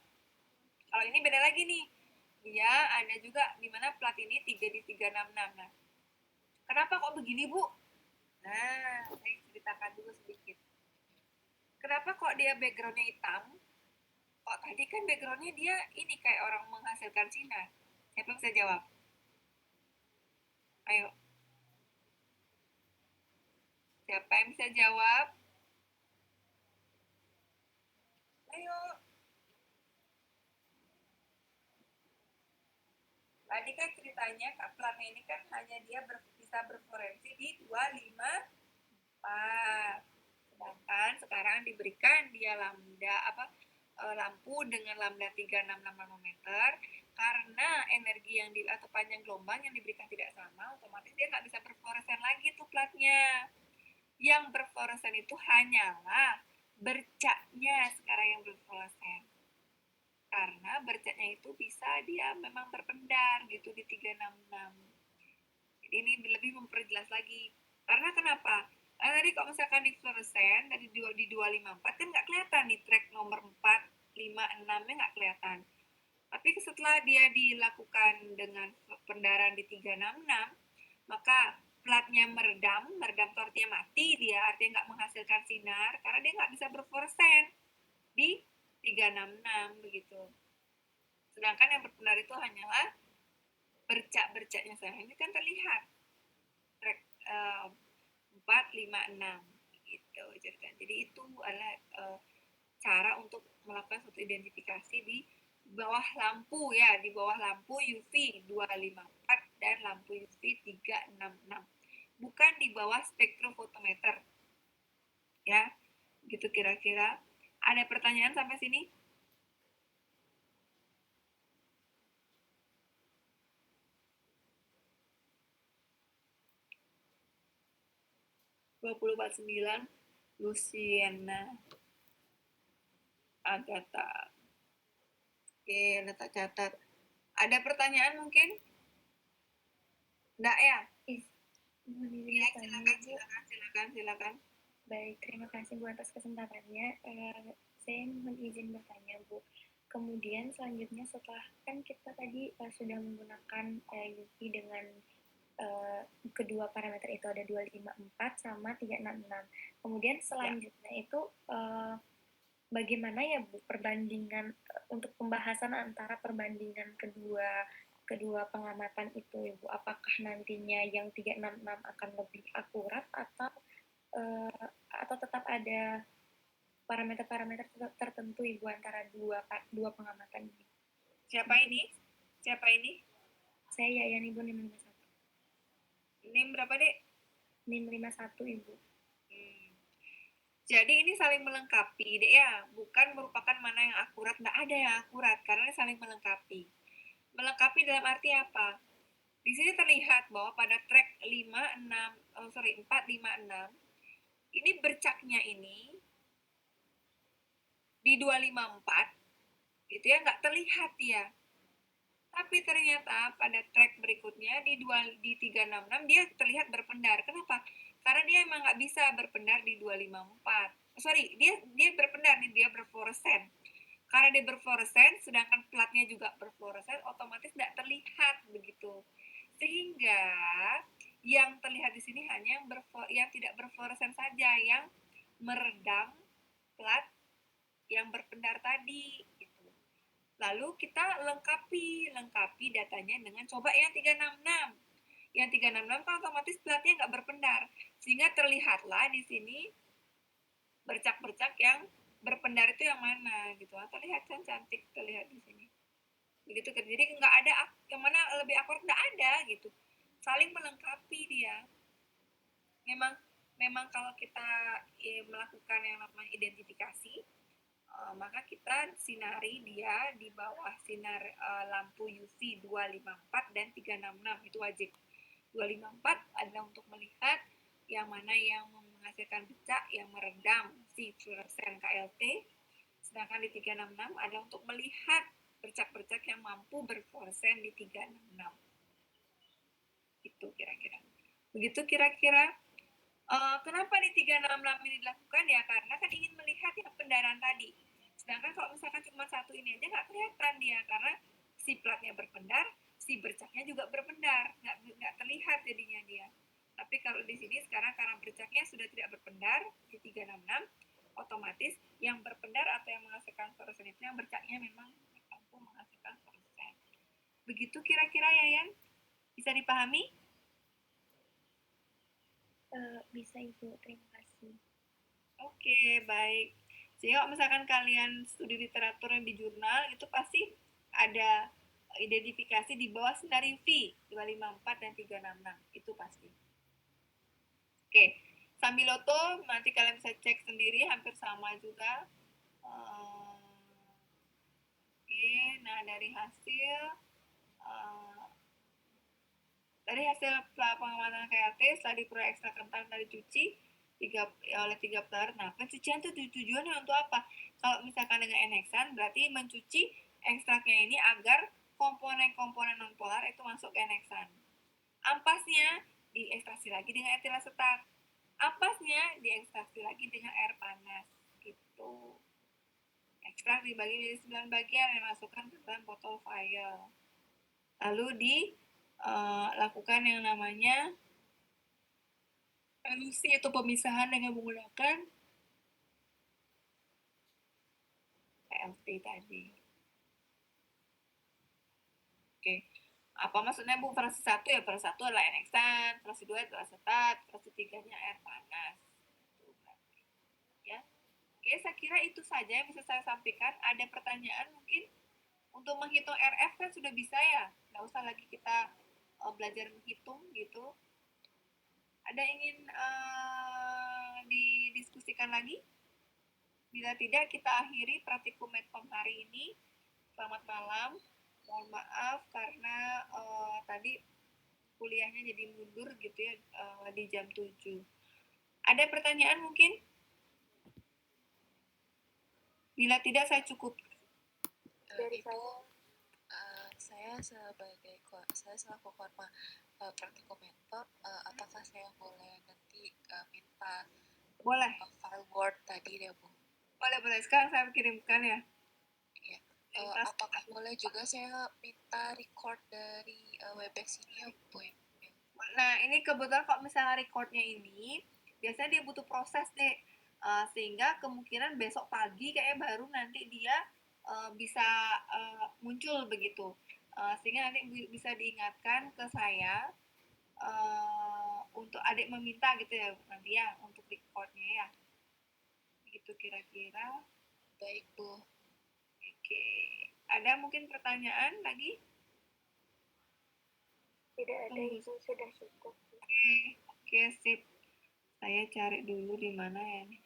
kalau ini beda lagi nih. Dia ada juga di mana plat ini 3 di 366. Nah, kenapa kok begini, Bu? Nah, saya ceritakan dulu sedikit. Kenapa kok dia backgroundnya hitam? Kok tadi kan backgroundnya dia ini kayak orang menghasilkan sinar. Siapa bisa jawab? Ayo. Siapa yang bisa jawab? Ayo. Tadi kan ceritanya platnya ini kan hanya dia bisa berfluorensi di 254. Sedangkan sekarang diberikan dia lampu dengan lambda 366 nanometer, karena energi yang atau panjang gelombang yang diberikan tidak sama, otomatis dia nggak bisa berfluoresen lagi tuh platnya. Yang berfluoresen itu hanyalah bercaknya sekarang yang berfluoresen. Karena bercaknya itu bisa dia memang berpendar gitu di 366. Jadi ini lebih memperjelas lagi. Karena kenapa? Tadi kalau misalkan di fluoresen dari di 254 kan nggak kelihatan nih track nomor 4, 5, 6-nya nggak kelihatan. Tapi setelah dia dilakukan dengan pendaran di 366, maka platnya meredam itu artinya mati, dia artinya nggak menghasilkan sinar karena dia nggak bisa berfluoresen di 366 begitu. Sedangkan yang berpendar itu hanyalah bercak-bercaknya saya. Ini kan terlihat track 4, 5, 6 gitu. Jadi itu adalah cara untuk melakukan suatu identifikasi di bawah lampu ya, di bawah lampu UV 254 dan lampu UV 366. Bukan di bawah spektrofotometer. Ya, gitu kira-kira. Ada pertanyaan sampai sini? Luciana Agatha. Oke, letak catat. Ada pertanyaan mungkin? Enggak ya? Ya, Silakan. Baik, terima kasih Bu atas kesempatannya. Saya mohon izin bertanya, Bu. Kemudian selanjutnya setelah kan kita tadi sudah menggunakan UV dengan kedua parameter itu ada 254 sama 366. Kemudian selanjutnya itu bagaimana ya Bu perbandingan untuk pembahasan antara perbandingan kedua pengamatan itu Ibu, apakah nantinya yang 366 akan lebih akurat atau tetap ada parameter-parameter tertentu Ibu antara dua pengamatan ini? Siapa ini? Saya Yayan Ibu, NIM 51. NIM berapa, Dek? NIM 51 Ibu. Jadi ini saling melengkapi, Dek ya, bukan merupakan mana yang akurat, nggak ada yang akurat, karena saling melengkapi. Melengkapi dalam arti apa? Di sini terlihat bahwa pada track 456, ini bercaknya ini di 254, itu ya nggak terlihat ya. Tapi ternyata pada track berikutnya di 366 dia terlihat berpendar. Kenapa? Karena dia emang nggak bisa berpendar di 254. Dia berpendar nih, dia berfluoresen. Karena dia berfluoresen, sedangkan platnya juga berfluoresen, otomatis nggak terlihat begitu. Sehingga yang terlihat di sini hanya yang tidak berfluoresen saja, yang meredam plat yang berpendar tadi. Lalu kita lengkapi datanya dengan coba yang 366. Yang 366 kan otomatis platnya nggak berpendar, sehingga terlihatlah di sini bercak-bercak yang berpendar itu yang mana gitu. Terlihat kan cantik, terlihat di sini. Begitu kan, jadi nggak ada yang mana lebih akurat, nggak ada gitu. Saling melengkapi dia. Memang kalau kita melakukan yang namanya identifikasi, maka kita sinari dia di bawah sinar lampu UV 254 dan 366, itu wajib. 254 adalah untuk melihat yang mana yang menghasilkan bercak yang meredam si fluoresen KLT, sedangkan di 366 adalah untuk melihat bercak-bercak yang mampu berfluoresen di 366. Itu kira-kira. Begitu kira-kira. Kenapa di 366 ini dilakukan ya? Karena kan ingin melihat yang pendaran tadi. Sedangkan kalau misalkan cuma satu ini aja nggak kelihatan dia, karena si platnya berpendar, si bercaknya juga berpendar, nggak terlihat jadinya dia. Tapi kalau di sini sekarang karena bercaknya sudah tidak berpendar di 366, otomatis yang berpendar atau yang menghasilkan fluoresen itu yang bercaknya memang mampu menghasilkan fluoresen. Begitu kira-kira Yayan? Bisa dipahami? Bisa Ibu, terima kasih. Oke, baik. Jadi kalau misalkan kalian studi literatur yang di jurnal, itu pasti ada identifikasi di bawah sinar UV 254 dan 366, itu pasti. Oke, Sambiloto nanti kalian bisa cek sendiri, hampir sama juga. Oke, nah dari hasil pengamatan KLT setelah diperoleh ekstrak kental dari dicuci oleh 3 pelarut. Nah, pencucian itu tujuannya untuk apa? Kalau misalkan dengan enheksan, berarti mencuci ekstraknya ini agar komponen-komponen nonpolar itu masuk ke enheksan. Ampasnya diekstraksi lagi dengan etil asetat. Ampasnya diekstraksi lagi dengan air panas. Gitu. Ekstrak dibagi menjadi 9 bagian yang dimasukkan ke dalam botol vial. Lalu lakukan yang namanya elusi atau pemisahan dengan menggunakan KLT tadi. Oke. Apa maksudnya Bu? Frase 1 ya, frase 1 adalah enheksan, frase 2 adalah asetat, frase 3-nya air panas. Ya. Oke, saya kira itu saja yang bisa saya sampaikan. Ada pertanyaan mungkin? Untuk menghitung RF kan sudah bisa ya, nggak usah lagi kita belajar menghitung gitu. Ada ingin didiskusikan lagi? Bila tidak, kita akhiri praktikum medcom hari ini. Selamat malam. Mohon maaf karena tadi kuliahnya jadi mundur gitu ya di jam 7. Ada pertanyaan mungkin? Bila tidak, saya cukup. Dari saya selaku korma praktikum mentor, apakah saya boleh nanti minta boleh file Word tadi deh Bu? Boleh. Sekarang saya kirimkan ya. Iya. Apakah boleh juga saya minta record dari Webex ini ya Bu? Nah, ini kebetulan kalau misalnya recordnya ini, biasanya dia butuh proses deh. Sehingga kemungkinan besok pagi kayaknya baru nanti dia bisa muncul begitu. Sehingga nanti bisa diingatkan ke saya untuk adik meminta gitu ya nanti ya untuk recordnya ya. Gitu kira-kira. Baik, Bu. Oke. Ada mungkin pertanyaan lagi? Tidak ada, Ibu, sudah cukup. Oke, sip. Saya cari dulu di mana ya nih.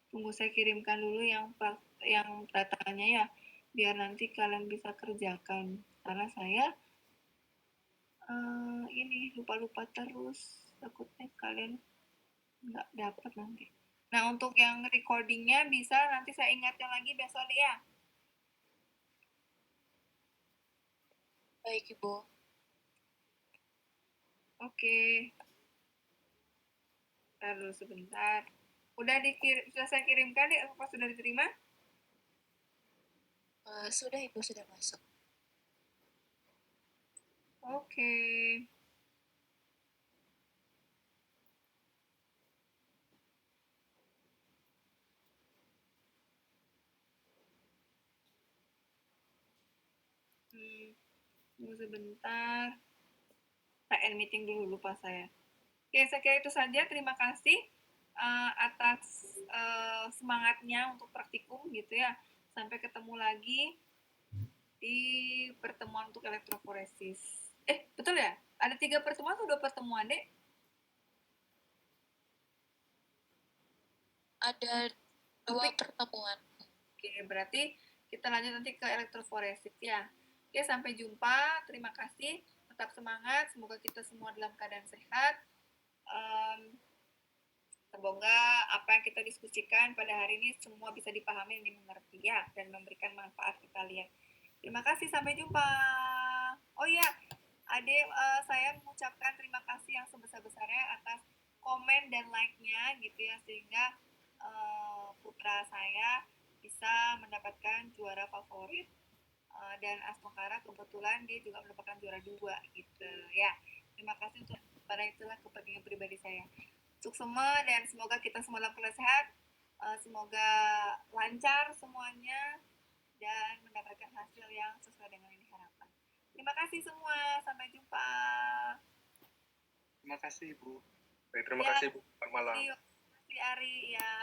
Tunggu saya kirimkan dulu yang datanya ya, biar nanti kalian bisa kerjakan. Karena saya ini lupa-lupa terus, takutnya kalian nggak dapat nanti. Nah, untuk yang recordingnya bisa nanti saya ingatkan lagi besok deh ya. Baik, Ibu. Oke. Ntar dulu sebentar. Sudah saya kirimkan deh, apa sudah diterima? Sudah, Ibu, sudah masuk. Oke. Tunggu sebentar. Saya end meeting dulu, lupa saya. Oke, saya kira itu saja. Terima kasih atas semangatnya untuk praktikum gitu ya. Sampai ketemu lagi di pertemuan untuk elektroforesis. Betul ya? Ada 3 pertemuan atau 2 pertemuan, Dek? Ada 2 pertemuan. Oke, berarti kita lanjut nanti ke elektroforesis ya. Oke, sampai jumpa. Terima kasih. Tetap semangat. Semoga kita semua dalam keadaan sehat. Semoga apa yang kita diskusikan pada hari ini semua bisa dipahami dan dimengerti ya, dan memberikan manfaat ke kalian. Terima kasih, sampai jumpa. Oh iya, Ade, saya mengucapkan terima kasih yang sebesar-besarnya atas komen dan like-nya gitu ya, sehingga putra saya bisa mendapatkan juara favorit, dan Asmokara kebetulan dia juga mendapatkan juara 2 gitu ya. Terima kasih untuk pada itulah kepentingan pribadi saya. Untuk semua dan semoga kita semua dalam keadaan sehat, semoga lancar semuanya dan mendapatkan hasil yang sesuai dengan yang diharapkan. Terima kasih semua, sampai jumpa. Terima kasih, Ibu. Baik, terima kasih, Bu. Selamat malam. Terima kasih Ari ya.